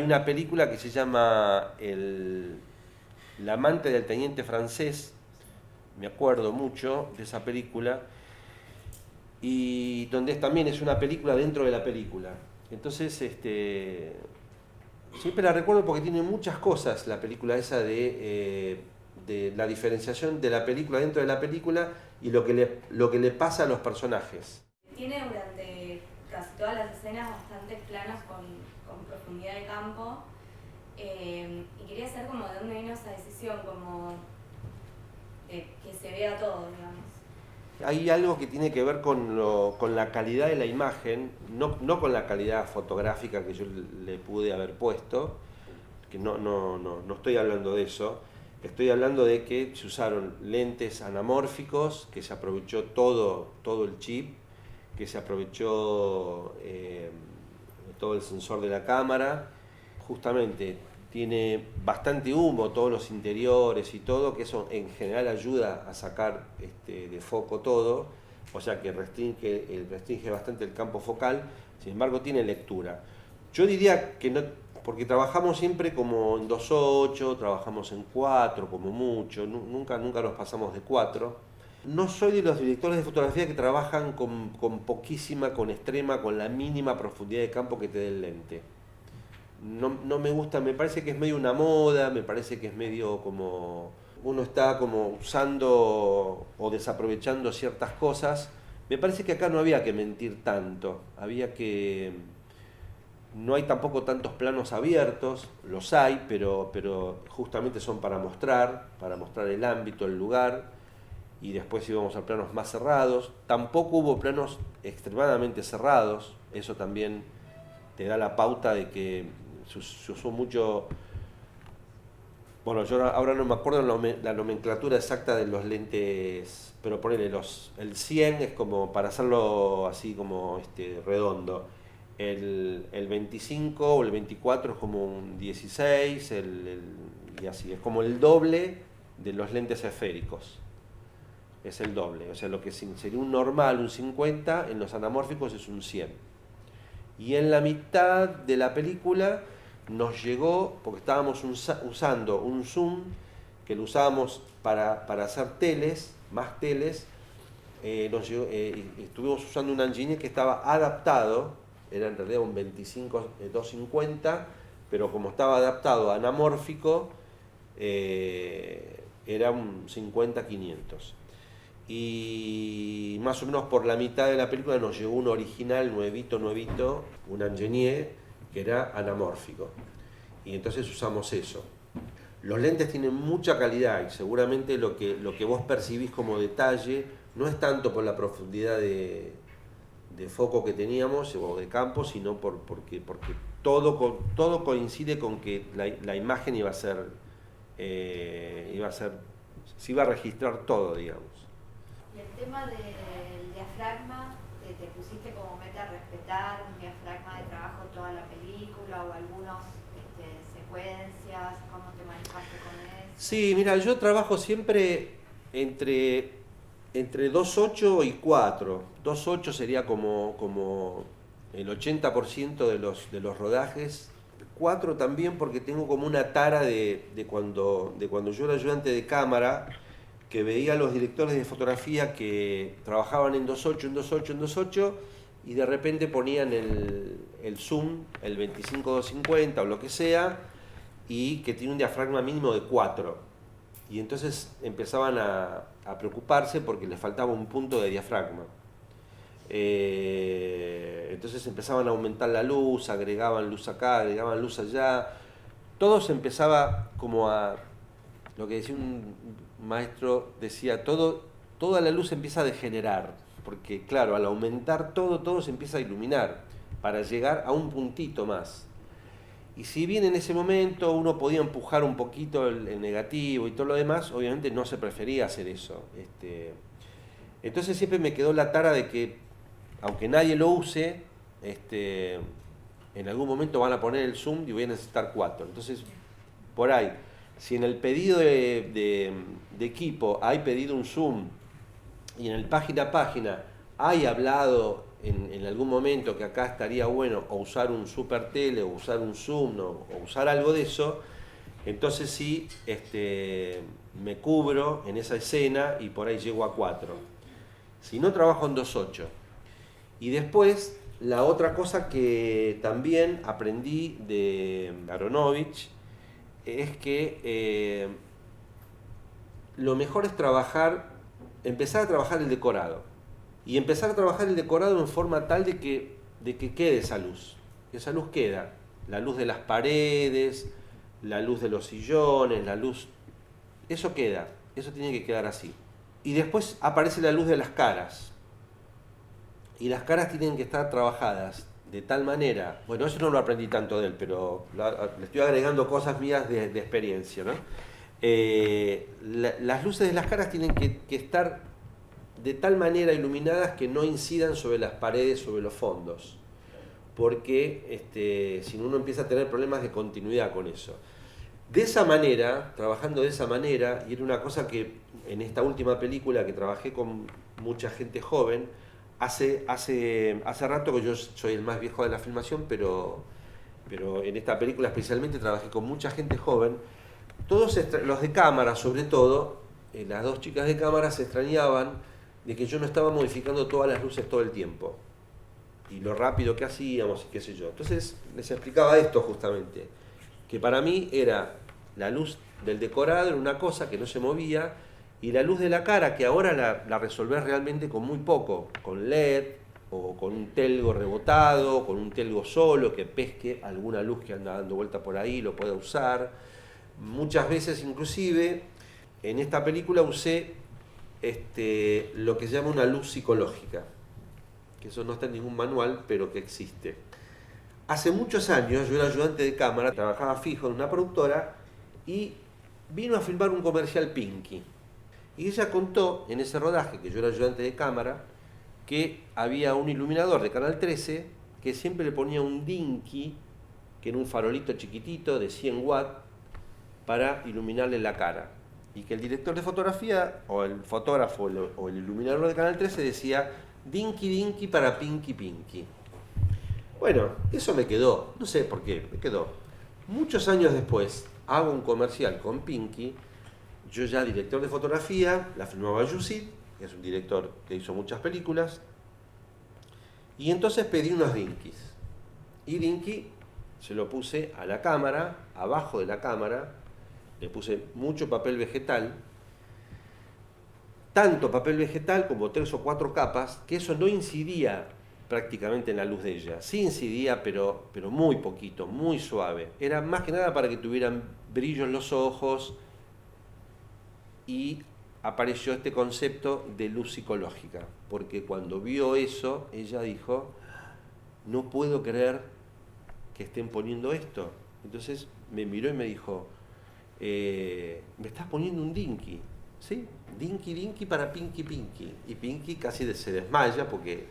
una película que se llama El amante del teniente francés, me acuerdo mucho de esa película, y donde también es una película dentro de la película. Entonces, siempre la recuerdo porque tiene muchas cosas la película esa de la diferenciación de la película dentro de la película y lo que le pasa a los personajes. Tiene durante casi todas las escenas bastantes planos con profundidad de campo, y quería saber como de dónde vino esa decisión, como de que se vea todo, digamos. Hay algo que tiene que ver con la calidad de la imagen, no con la calidad fotográfica que yo le pude haber puesto, que no estoy hablando de eso. Estoy hablando de que se usaron lentes anamórficos, que se aprovechó todo el chip, que se aprovechó todo el sensor de la cámara. Justamente tiene bastante humo, todos los interiores y todo, que eso en general ayuda a sacar de foco todo, o sea que restringe bastante el campo focal, sin embargo tiene lectura. Yo diría que no, porque trabajamos siempre como en 2.8, trabajamos en 4 como mucho, nunca nos pasamos de 4. No soy de los directores de fotografía que trabajan con poquísima, con extrema, con la mínima profundidad de campo que te dé el lente. No me gusta, me parece que es medio una moda, me parece que es medio como... Uno está como usando o desaprovechando ciertas cosas. Me parece que acá no había que mentir tanto, no hay tampoco tantos planos abiertos, los hay, pero justamente son para mostrar el ámbito, el lugar, y después íbamos a planos más cerrados. Tampoco hubo planos extremadamente cerrados, eso también te da la pauta de que se usó mucho... Bueno, yo ahora no me acuerdo la nomenclatura exacta de los lentes, pero ponele el 100 es como para hacerlo así como redondo. El 25 o el 24 es como un 16, y así, es como el doble de los lentes esféricos. Es el doble, o sea, lo que sería un normal, un 50, en los anamórficos es un 100. Y en la mitad de la película nos llegó, porque estábamos usando un zoom, que lo usábamos para hacer teles, más teles, estuvimos usando un engine que estaba adaptado, era en realidad un 25-250, pero como estaba adaptado a anamórfico, era un 50-500. Y más o menos por la mitad de la película nos llegó un original nuevito, un Ingenier, que era anamórfico. Y entonces usamos eso. Los lentes tienen mucha calidad y seguramente lo que vos percibís como detalle no es tanto por la profundidad de foco que teníamos o de campo, sino porque todo coincide con que la imagen se iba a registrar todo, digamos. Y el tema del diafragma, ¿te pusiste como meta respetar un diafragma de trabajo toda la película o algunas secuencias? ¿Cómo te manejaste con eso? Sí, mira, yo trabajo siempre entre 2.8 y 4. 2.8 sería como el 80% de los rodajes. 4 también porque tengo como una tara de cuando yo era ayudante de cámara, que veía a los directores de fotografía que trabajaban en 2.8, y de repente ponían el zoom, el 25-250 o lo que sea, y que tiene un diafragma mínimo de 4. Y entonces empezaban a preocuparse porque les faltaba un punto de diafragma. Entonces empezaban a aumentar la luz, agregaban luz acá, agregaban luz allá. Todo se empezaba como a... Lo que decía un maestro, decía, toda la luz empieza a degenerar, porque claro, al aumentar todo se empieza a iluminar, para llegar a un puntito más. Y si bien en ese momento uno podía empujar un poquito el negativo y todo lo demás, obviamente no se prefería hacer eso. Entonces siempre me quedó la tara de que, aunque nadie lo use, en algún momento van a poner el zoom y voy a necesitar 4. Entonces, por ahí, si en el pedido de equipo hay pedido un zoom y en el página a página hay hablado en algún momento que acá estaría bueno o usar un super tele o usar un zoom o usar algo de eso, entonces sí me cubro en esa escena y por ahí llego a 4. Si no, trabajo en 2.8. Y después, la otra cosa que también aprendí de Aronovich es que lo mejor es empezar a trabajar el decorado. Y empezar a trabajar el decorado en forma tal de que quede esa luz. Que esa luz queda. La luz de las paredes, la luz de los sillones, la luz... Eso queda. Eso tiene que quedar así. Y después aparece la luz de las caras. Y las caras tienen que estar trabajadas de tal manera, bueno, eso no lo aprendí tanto de él, pero le estoy agregando cosas mías de experiencia, ¿no? Las luces de las caras tienen que estar de tal manera iluminadas que no incidan sobre las paredes, sobre los fondos, porque si no uno empieza a tener problemas de continuidad con eso. De esa manera, trabajando de esa manera, y era una cosa que en esta última película que trabajé con mucha gente joven, hace rato que yo soy el más viejo de la filmación, pero en esta película especialmente trabajé con mucha gente joven. Todos los de cámara, sobre todo, las dos chicas de cámara se extrañaban de que yo no estaba modificando todas las luces todo el tiempo. Y lo rápido que hacíamos y qué sé yo. Entonces les explicaba esto justamente, que para mí era la luz del decorado, era una cosa que no se movía, y la luz de la cara, que ahora la resolvés realmente con muy poco, con LED, o con un telgo rebotado, con un telgo solo, que pesque alguna luz que anda dando vuelta por ahí, lo pueda usar. Muchas veces inclusive, en esta película usé lo que se llama una luz psicológica, que eso no está en ningún manual, pero que existe. Hace muchos años yo era ayudante de cámara, trabajaba fijo en una productora y vino a filmar un comercial Pinky. Y ella contó en ese rodaje, que yo era ayudante de cámara, que había un iluminador de Canal 13 que siempre le ponía un dinky, que era un farolito chiquitito de 100 watts, para iluminarle la cara. Y que el director de fotografía, o el fotógrafo, o el iluminador de Canal 13 decía dinky dinky para Pinky Pinky. Bueno, eso me quedó, no sé por qué, me quedó. Muchos años después hago un comercial con Pinky, yo ya director de fotografía, la filmaba Yusit, que es un director que hizo muchas películas, y entonces pedí unos dinkies. Y dinky se lo puse a la cámara, abajo de la cámara, le puse mucho papel vegetal, tanto papel vegetal como 3 o 4 capas, que eso no incidía prácticamente en la luz de ella. Sí incidía, pero muy poquito, muy suave. Era más que nada para que tuvieran brillo en los ojos, y apareció este concepto de luz psicológica, porque cuando vio eso, ella dijo, no puedo creer que estén poniendo esto. Entonces me miró y me dijo, me estás poniendo un dinky, ¿sí? Dinky dinky para Pinky Pinky. Y Pinky casi se desmaya porque,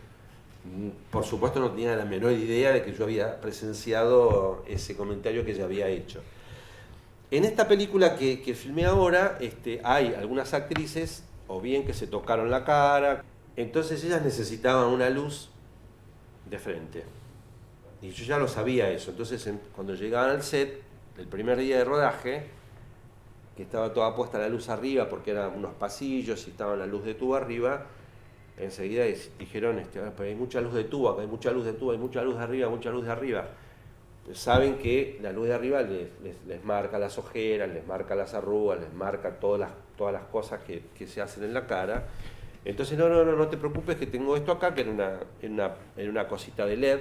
por supuesto, no tenía la menor idea de que yo había presenciado ese comentario que ella había hecho. En esta película que filmé ahora, hay algunas actrices, o bien que se tocaron la cara, entonces ellas necesitaban una luz de frente. Y yo ya lo sabía eso, entonces cuando llegaban al set, el primer día de rodaje, que estaba toda puesta la luz arriba, porque eran unos pasillos y estaba la luz de tubo arriba, enseguida dijeron, pero hay mucha luz de tubo, acá hay mucha luz de tubo, hay mucha luz de arriba, mucha luz de arriba. Saben que la luz de arriba les marca las ojeras, les marca las arrugas, les marca todas las cosas que se hacen en la cara. Entonces, no te preocupes que tengo esto acá, que era una cosita de LED,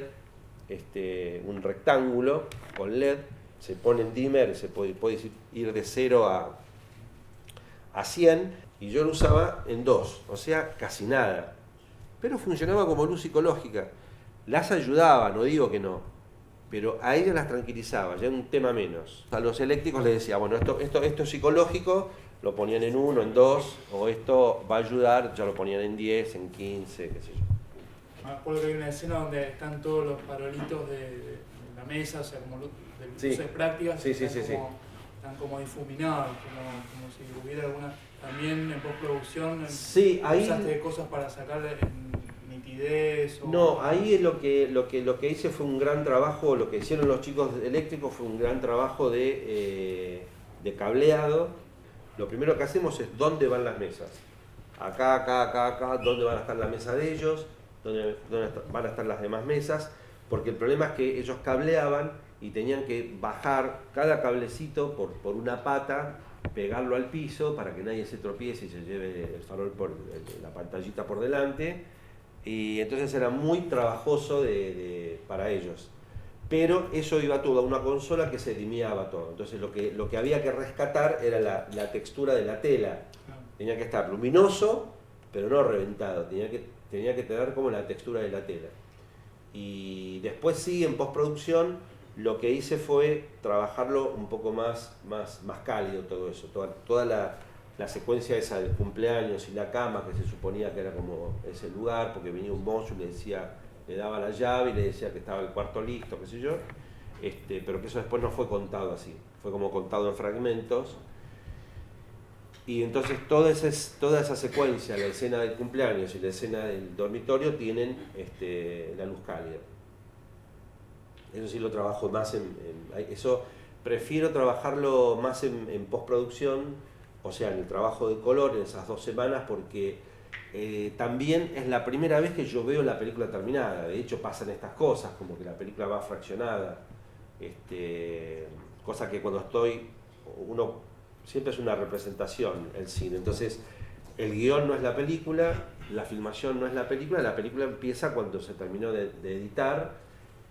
un rectángulo con LED, se pone en dimmer, se puede ir de 0 a 100, y yo lo usaba en 2, o sea, casi nada. Pero funcionaba como luz psicológica. Las ayudaba, no digo que no, pero a ellas las tranquilizaba, ya era un tema menos. A los eléctricos les decía, bueno, esto es psicológico, lo ponían en 1, en 2, o esto va a ayudar, ya lo ponían en 10, en 15, qué sé yo. Me acuerdo que hay una escena donde están todos los farolitos de la mesa, o sea, como luces prácticas, están como difuminados, como si hubiera alguna... También en postproducción, ¿usaste cosas para sacarle nitidez? No, ahí es lo que hice fue un gran trabajo, lo que hicieron los chicos eléctricos fue un gran trabajo de cableado. Lo primero que hacemos es dónde van las mesas. Acá, dónde van a estar la mesa de ellos, dónde van a estar las demás mesas, porque el problema es que ellos cableaban y tenían que bajar cada cablecito por una pata, pegarlo al piso para que nadie se tropiece y se lleve el farol la pantallita por delante, y entonces era muy trabajoso para ellos. Pero eso iba todo a una consola que se limiaba todo. Entonces lo que había que rescatar era la textura de la tela. Tenía que estar luminoso, pero no reventado. Tenía que tener como la textura de la tela. Y después sí, en postproducción, lo que hice fue trabajarlo un poco más cálido todo eso. Toda la secuencia esa del cumpleaños y la cama, que se suponía que era como ese lugar, porque venía un mozo y le daba la llave y le decía que estaba el cuarto listo, qué sé yo, pero que eso después no fue contado así. fue como contado en fragmentos. Y entonces toda esa secuencia, la escena del cumpleaños y la escena del dormitorio, tienen la luz cálida. Eso sí lo trabajo más eso prefiero trabajarlo más en postproducción, o sea, en el trabajo de color, en esas 2 semanas, porque también es la primera vez que yo veo la película terminada. De hecho pasan estas cosas, como que la película va fraccionada, cosa que cuando uno siempre es una representación, el cine. Entonces, el guión no es la película, la filmación no es la película empieza cuando se terminó de editar,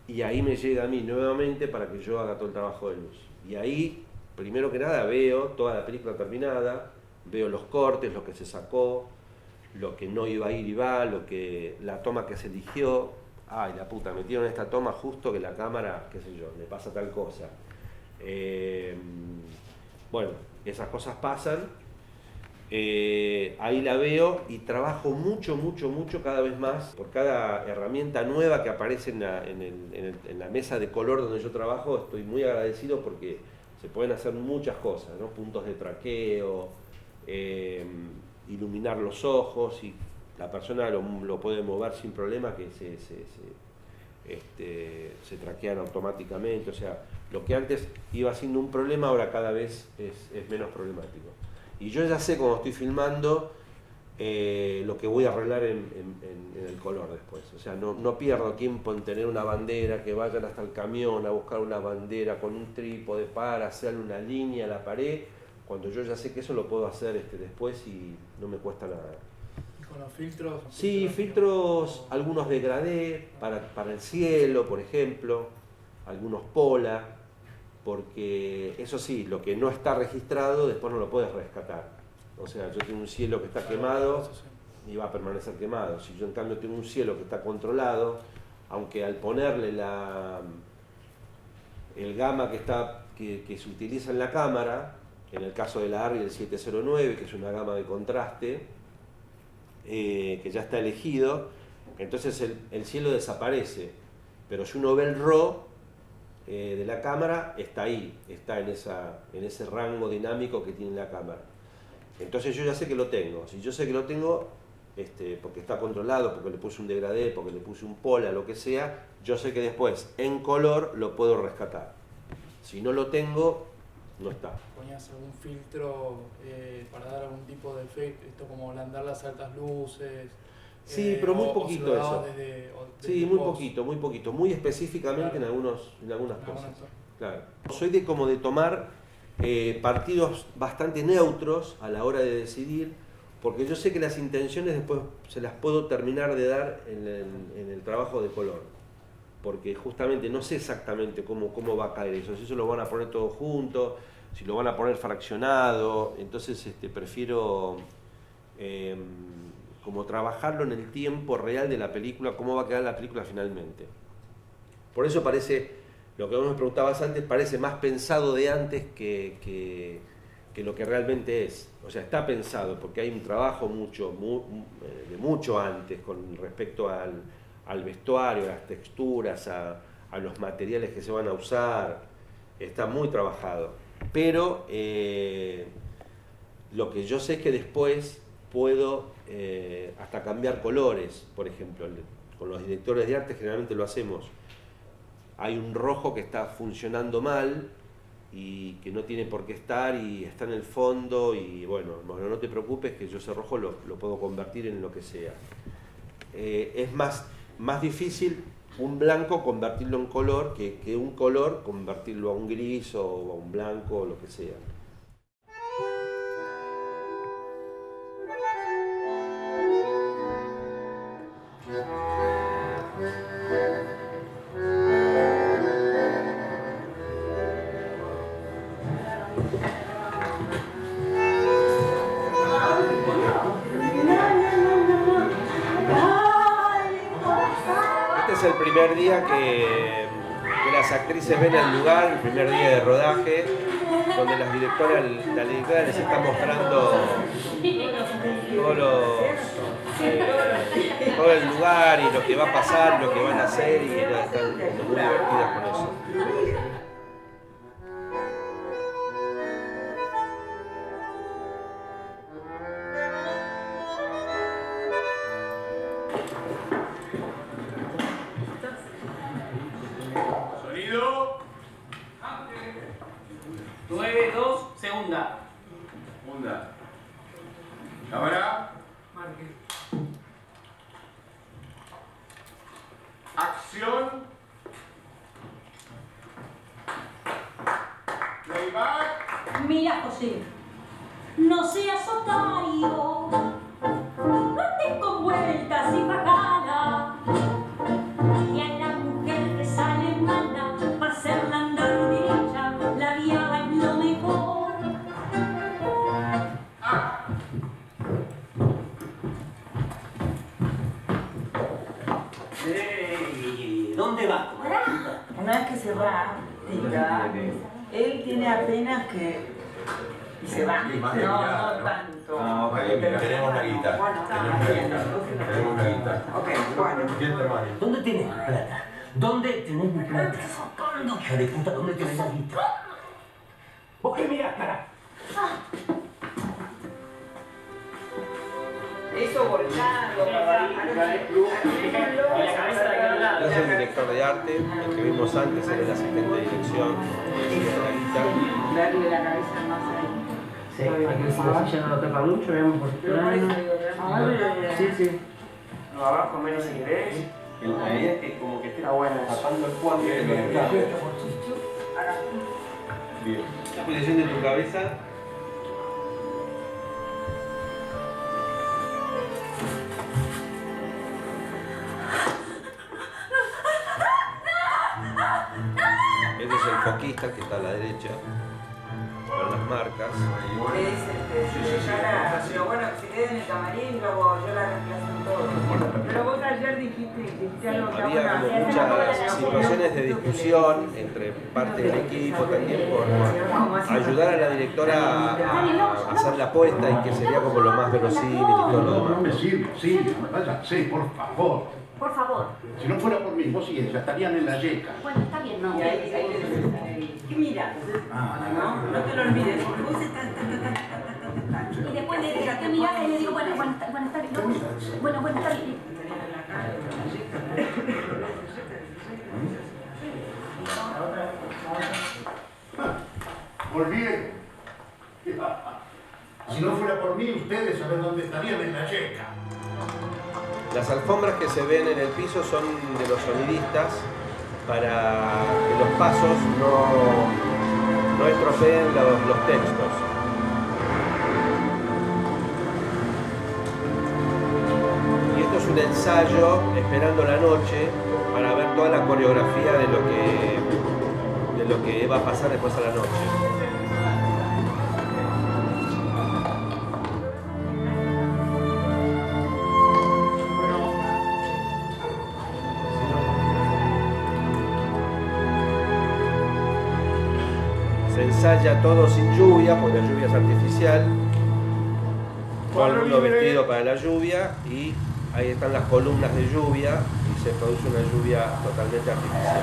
y ahí me llega a mí nuevamente para que yo haga todo el trabajo de luz. Y ahí, primero que nada, veo toda la película terminada, veo los cortes, lo que se sacó, lo que no iba a ir y va, la toma que se eligió. Ay, la puta, metieron esta toma justo que la cámara, qué sé yo, le pasa tal cosa. Bueno, esas cosas pasan, ahí la veo y trabajo mucho cada vez más por cada herramienta nueva que aparece en la mesa de color donde yo trabajo. Estoy muy agradecido porque se pueden hacer muchas cosas, ¿no? Puntos de traqueo, iluminar los ojos, y la persona lo puede mover sin problema, que se traquean automáticamente. O sea, lo que antes iba siendo un problema, ahora cada vez es menos problemático. Y yo ya sé cuando estoy filmando lo que voy a arreglar en el color después. O sea, no pierdo tiempo en tener una bandera, que vayan hasta el camión a buscar una bandera con un trípode para hacerle una línea a la pared, cuando yo ya sé que eso lo puedo hacer después y no me cuesta nada. ¿Con los filtros? Sí, filtros, algunos degradé para el cielo, por ejemplo, algunos pola, porque eso sí, lo que no está registrado después no lo puedes rescatar. O sea, yo tengo un cielo que está quemado y va a permanecer quemado. Si yo en cambio tengo un cielo que está controlado, aunque al ponerle el gamma que se utiliza en la cámara, en el caso de la ARRI el 709, que es una gama de contraste, que ya está elegido, entonces el cielo desaparece, pero si uno ve el RAW de la cámara, está ahí, está en ese rango dinámico que tiene la cámara. Entonces yo ya sé que lo tengo. Si yo sé que lo tengo, porque está controlado, porque le puse un degradé, porque le puse un pola, lo que sea, yo sé que después en color lo puedo rescatar. Si no lo tengo, no está. ¿Ponías algún filtro para dar algún tipo de efecto? Esto como ablandar las altas luces. Sí, pero muy poquito eso. Sí, muy post. poquito. Muy específicamente, claro, en algunas cosas. Claro. Soy de tomar partidos bastante neutros a la hora de decidir, porque yo sé que las intenciones después se las puedo terminar de dar en el trabajo de color. Porque justamente no sé exactamente cómo va a caer eso, si eso lo van a poner todo junto, si lo van a poner fraccionado. Entonces prefiero como trabajarlo en el tiempo real de la película, cómo va a quedar la película finalmente. Por eso parece, lo que vos me preguntabas antes, parece más pensado de antes que lo que realmente es. O sea, está pensado porque hay un trabajo de mucho antes con respecto al vestuario, a las texturas, a los materiales que se van a usar. Está muy trabajado. Pero lo que yo sé es que después puedo hasta cambiar colores. Por ejemplo, con los directores de arte generalmente lo hacemos. Hay un rojo que está funcionando mal y que no tiene por qué estar y está en el fondo, y bueno, no te preocupes que yo ese rojo lo puedo convertir en lo que sea. Es más difícil un blanco convertirlo en color que un color convertirlo a un gris o a un blanco o lo que sea. Es el primer día que las actrices ven el lugar, el primer día de rodaje, donde la directora les está mostrando todo el lugar y lo que va a pasar, lo que van a hacer, y están muy divertidas con eso. Onda. Onda. Cámara. Acción. Playback. Mira, José, no seas otario, no andes con vueltas y bajadas, y a la mujer que sale mala, para hacerla andar derecha, la vía es lo mejor. ¿Dónde va? Una vez que se va, Tita, él tiene apenas que... y se va. No tanto. No, tenemos una guita. Tenemos una guita. Ok, bueno. ¿Quién te manda? ¿Dónde tienes la plata? ¿Dónde tenés mi plata? ¿Dónde, hija de puta? ¿Dónde tenés la guita? ¿Vos qué mirás, cara? Eso volcando, Yo soy el director de arte, el que vimos antes era el asistente de dirección, darle la cabeza más ahí. Sí, aquí la silla no lo toca mucho, veamos por plano. Sí, sí. No, abajo menos si querés. La idea es que como que esté bueno. tapando el cuadro. Bien. La posición de tu cabeza. Este es el foquista que está a la derecha, con las marcas. Pero bueno, si queda en el camarín, luego yo la reemplazo en todo. Pero vos ayer dijiste algo que Había como muchas situaciones de discusión entre parte del equipo también por ayudar a la directora a hacer la apuesta y que sería como lo más verosímil y todo lo demás. Sí, váyanse, por favor. Por favor. Si no fuera por mí, vos y ella estarían en la yeca. Bueno, está bien, no. Y ahí ¿qué mira? No te lo olvides, porque vos estás... Y después le digo, ¿qué mirás? Y le digo, bueno, está bien. Bueno, está bien. Volvieron. Si no fuera por mí, ustedes saben dónde estarían en la yeca. Las alfombras que se ven en el piso son de los sonidistas para que los pasos no estropeen los textos. Y esto es un ensayo esperando la noche para ver toda la coreografía de lo que va a pasar después a la noche. Se ensaya todo sin lluvia, porque la lluvia es artificial. Todo el mundo vestido para la lluvia y ahí están las columnas de lluvia y se produce una lluvia totalmente artificial.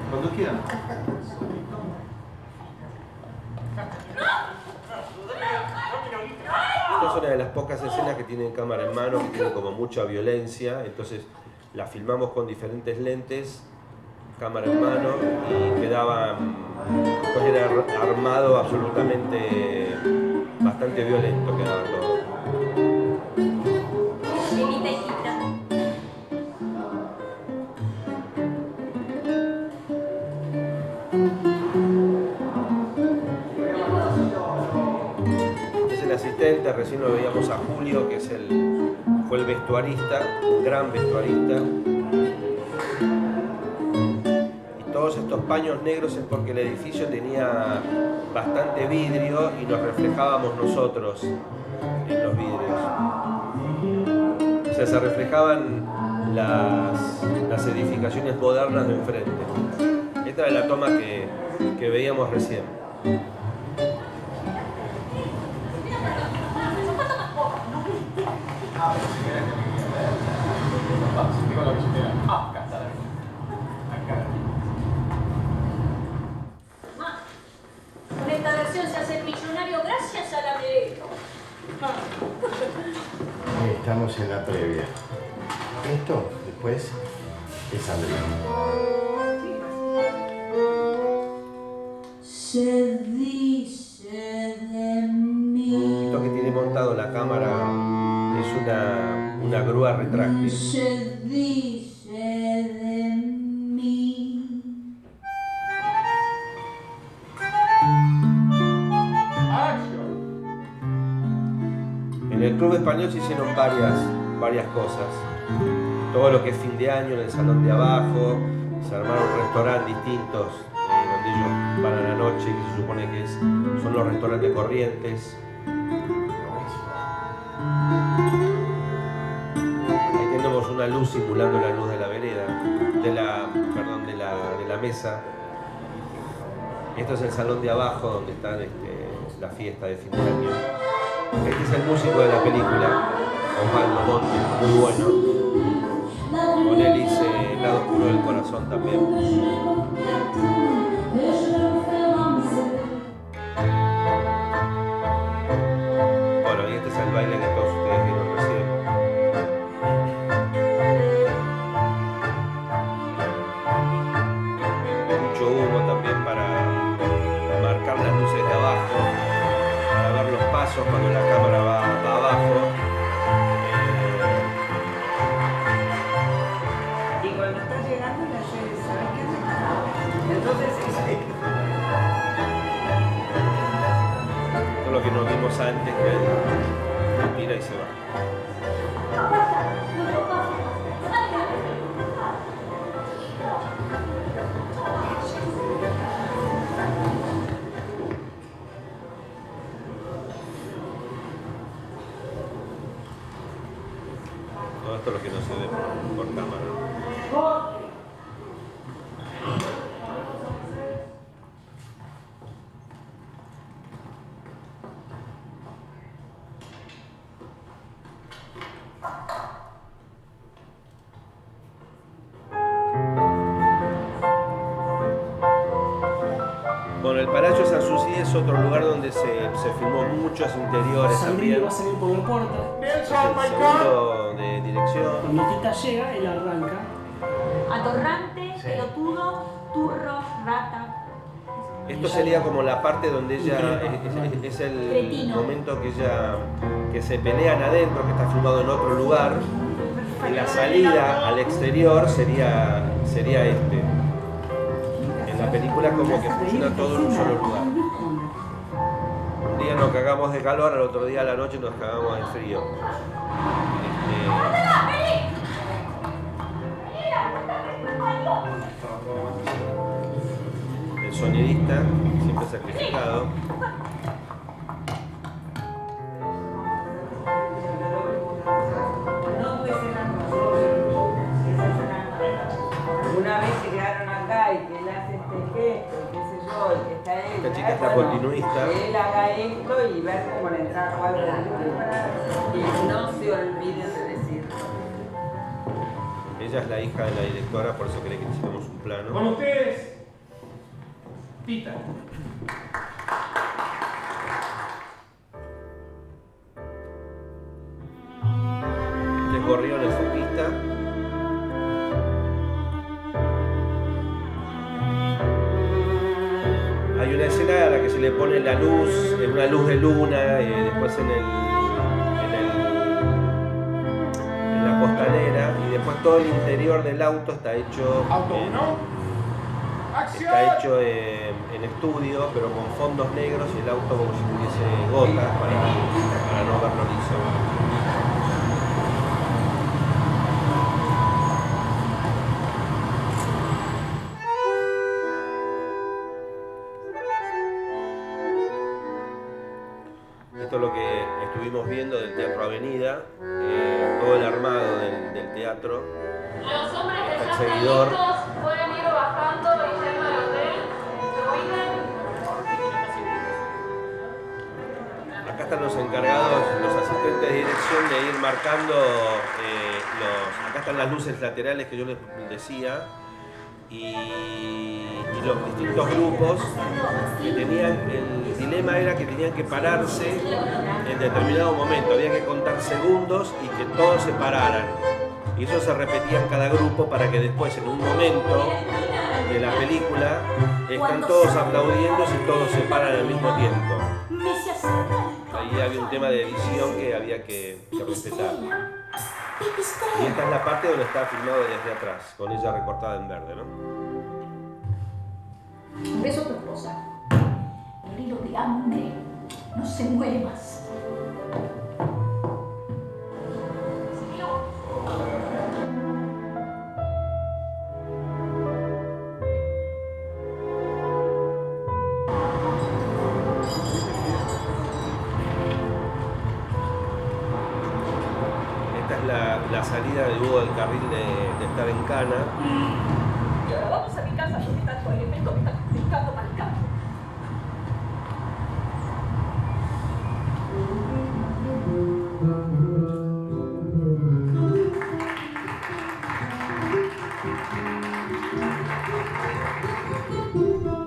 Cuando quieran. Esta es una de las pocas escenas que tienen cámara en mano, que tienen como mucha violencia, entonces la filmamos con diferentes lentes, cámara en mano, y quedaba, después era armado absolutamente, bastante violento quedaba todo. Recién lo veíamos a Julio, que fue el vestuarista, un gran vestuarista. Y todos estos paños negros es porque el edificio tenía bastante vidrio y nos reflejábamos nosotros en los vidrios. O sea, se reflejaban las edificaciones modernas de enfrente. Esta era la toma que veíamos recién. Con esta de se hacer millonario gracias a la Merelo. Estamos en la previa. Esto después es Adrián. Se dice de mí. Esto que tiene montado la cámara es una grúa retráctil. Se dice de mí. En el Club Español se hicieron varias cosas. Todo lo que es fin de año en el salón de abajo, se armaron restaurantes distintos donde ellos van a la noche, que se supone que son los restaurantes Corrientes. Ahí tenemos una luz simulando la luz de la vereda, de la mesa. Esto es el salón de abajo donde está la fiesta de fin de año. Este es el músico de la película, Osvaldo Monte, muy bueno. Con él hice El lado oscuro del corazón también. Bueno, y este es el baile que todos ustedes vieron recién. Mucho humo también para marcar las luces de abajo, para ver los pasos cuando la cámara va abajo. Y cuando está llegando le hace, ¿sabes qué hace? Entonces Todo lo que nos vimos antes, que él tira y se va. Todo esto es lo que no se ve por cámara. Bueno, el Palacio de Sanssouci es otro lugar donde se filmó muchos interiores también. Va a salir por la puerta. El segundo de dirección. Cuando Tita llega, él arranca. Atorrante, pelotudo, turro, rata. Esto sería como la parte donde ella es el Cretino. momento que se pelean adentro, que está filmado en otro lugar. Y la salida al exterior sería este. En la película como que funciona todo en un solo lugar. Un día nos cagamos de calor, al otro día a la noche nos cagamos de frío. El sonidista, siempre sacrificado. una vez llegaron acá y que él hace este gesto, y qué sé yo, y que está él. Esta chica está continuista. Que él haga esto y ver cómo le entra algo y no se olviden de decirlo. Ella es la hija de la directora, por eso quería que hiciéramos un plano. Con ustedes, Tita. Este es Gorrión, el foquista. Hay una escena a la que se le pone la luz, una luz de luna, después en la costanera, y después todo el interior del auto está hecho en estudio, pero con fondos negros y el auto como si tuviese gotas para no verlo liso. Esto es lo que estuvimos viendo del Teatro Avenida, todo el armado del teatro. Los hombres que el ya seguidor. están listos pueden ir bajando y yendo al hotel. Acá están los encargados, los asistentes de dirección, de ir marcando acá están las luces laterales que yo les decía. y los distintos grupos que tenían, el dilema era que tenían que pararse en determinado momento, había que contar segundos y que todos se pararan. Y eso se repetía en cada grupo para que después, en un momento de la película, estén todos aplaudiendo y todos se paran al mismo tiempo. Ahí había un tema de edición que había que respetar. Y esta es la parte donde está filmado desde atrás, con ella recortada en verde, ¿no? Un beso a tu esposa. El hilo de hambre no se muere más. La salida de Hugo del carril de estar en Cana. Y ahora vamos a mi casa, donde está tu elemento que está complicando para el campo.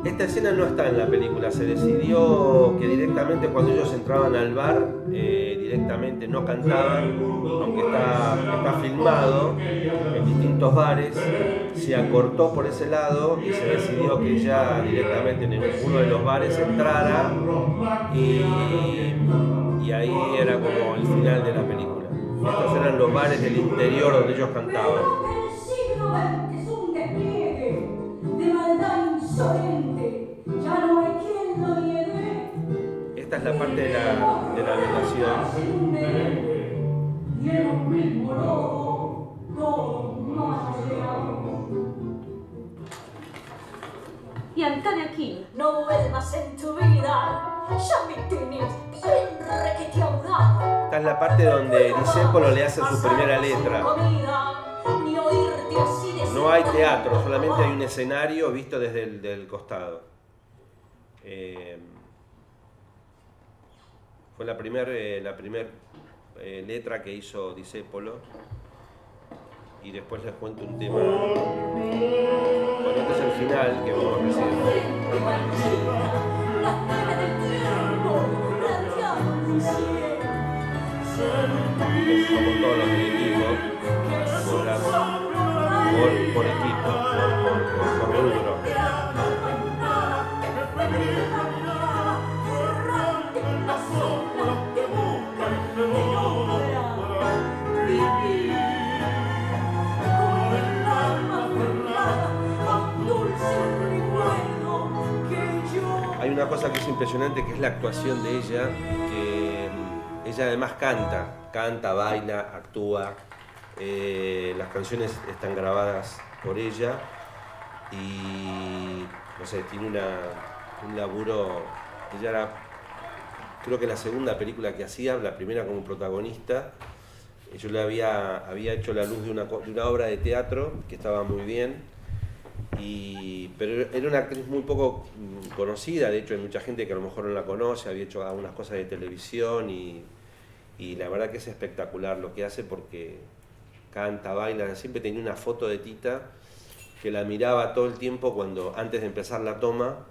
Esta escena no está en la película, se decidió que directamente cuando ellos entraban al bar, directamente no cantaban, aunque está filmado en distintos bares, se acortó por ese lado y se decidió que ya directamente en uno de los bares entrara y ahí era como el final de la película. Estos eran los bares del interior donde ellos cantaban. Ya no hay quien lo niegue. Esta es la parte de la habitación. Y en un mismo lobo, más y anda de aquí, no vuelvas en tu vida. Ya me tienes bien requeteado. Esta es la parte donde Discépolo le hace su primera letra. No hay teatro, solamente hay un escenario visto desde el costado. Fue la primera letra que hizo Discépolo. Y después les cuento un tema. Bueno, este es el final que vamos a recibir. Como todos los del equipo, por equipo, por rubro. Hay una cosa que es impresionante, que es la actuación de ella, que ella además canta, baila, actúa. Las canciones están grabadas por ella y no sé, tiene un laburo. Ella era, creo que la segunda película que hacía, la primera como protagonista. Yo le había hecho la luz de una obra de teatro que estaba muy bien, pero era una actriz muy poco conocida. De hecho hay mucha gente que a lo mejor no la conoce, había hecho algunas cosas de televisión y la verdad que es espectacular lo que hace, porque canta, baila. Siempre tenía una foto de Tita que la miraba todo el tiempo antes de empezar la toma.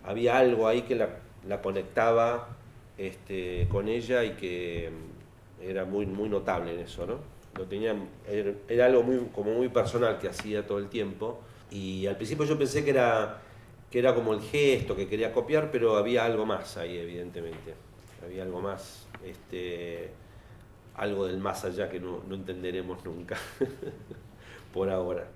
Había algo ahí que la conectaba con ella y que era muy, muy notable en eso, ¿no? Era algo muy personal que hacía todo el tiempo. Y al principio yo pensé que era como el gesto que quería copiar, pero había algo más ahí, evidentemente. Había algo más, algo del más allá que no entenderemos nunca, por ahora.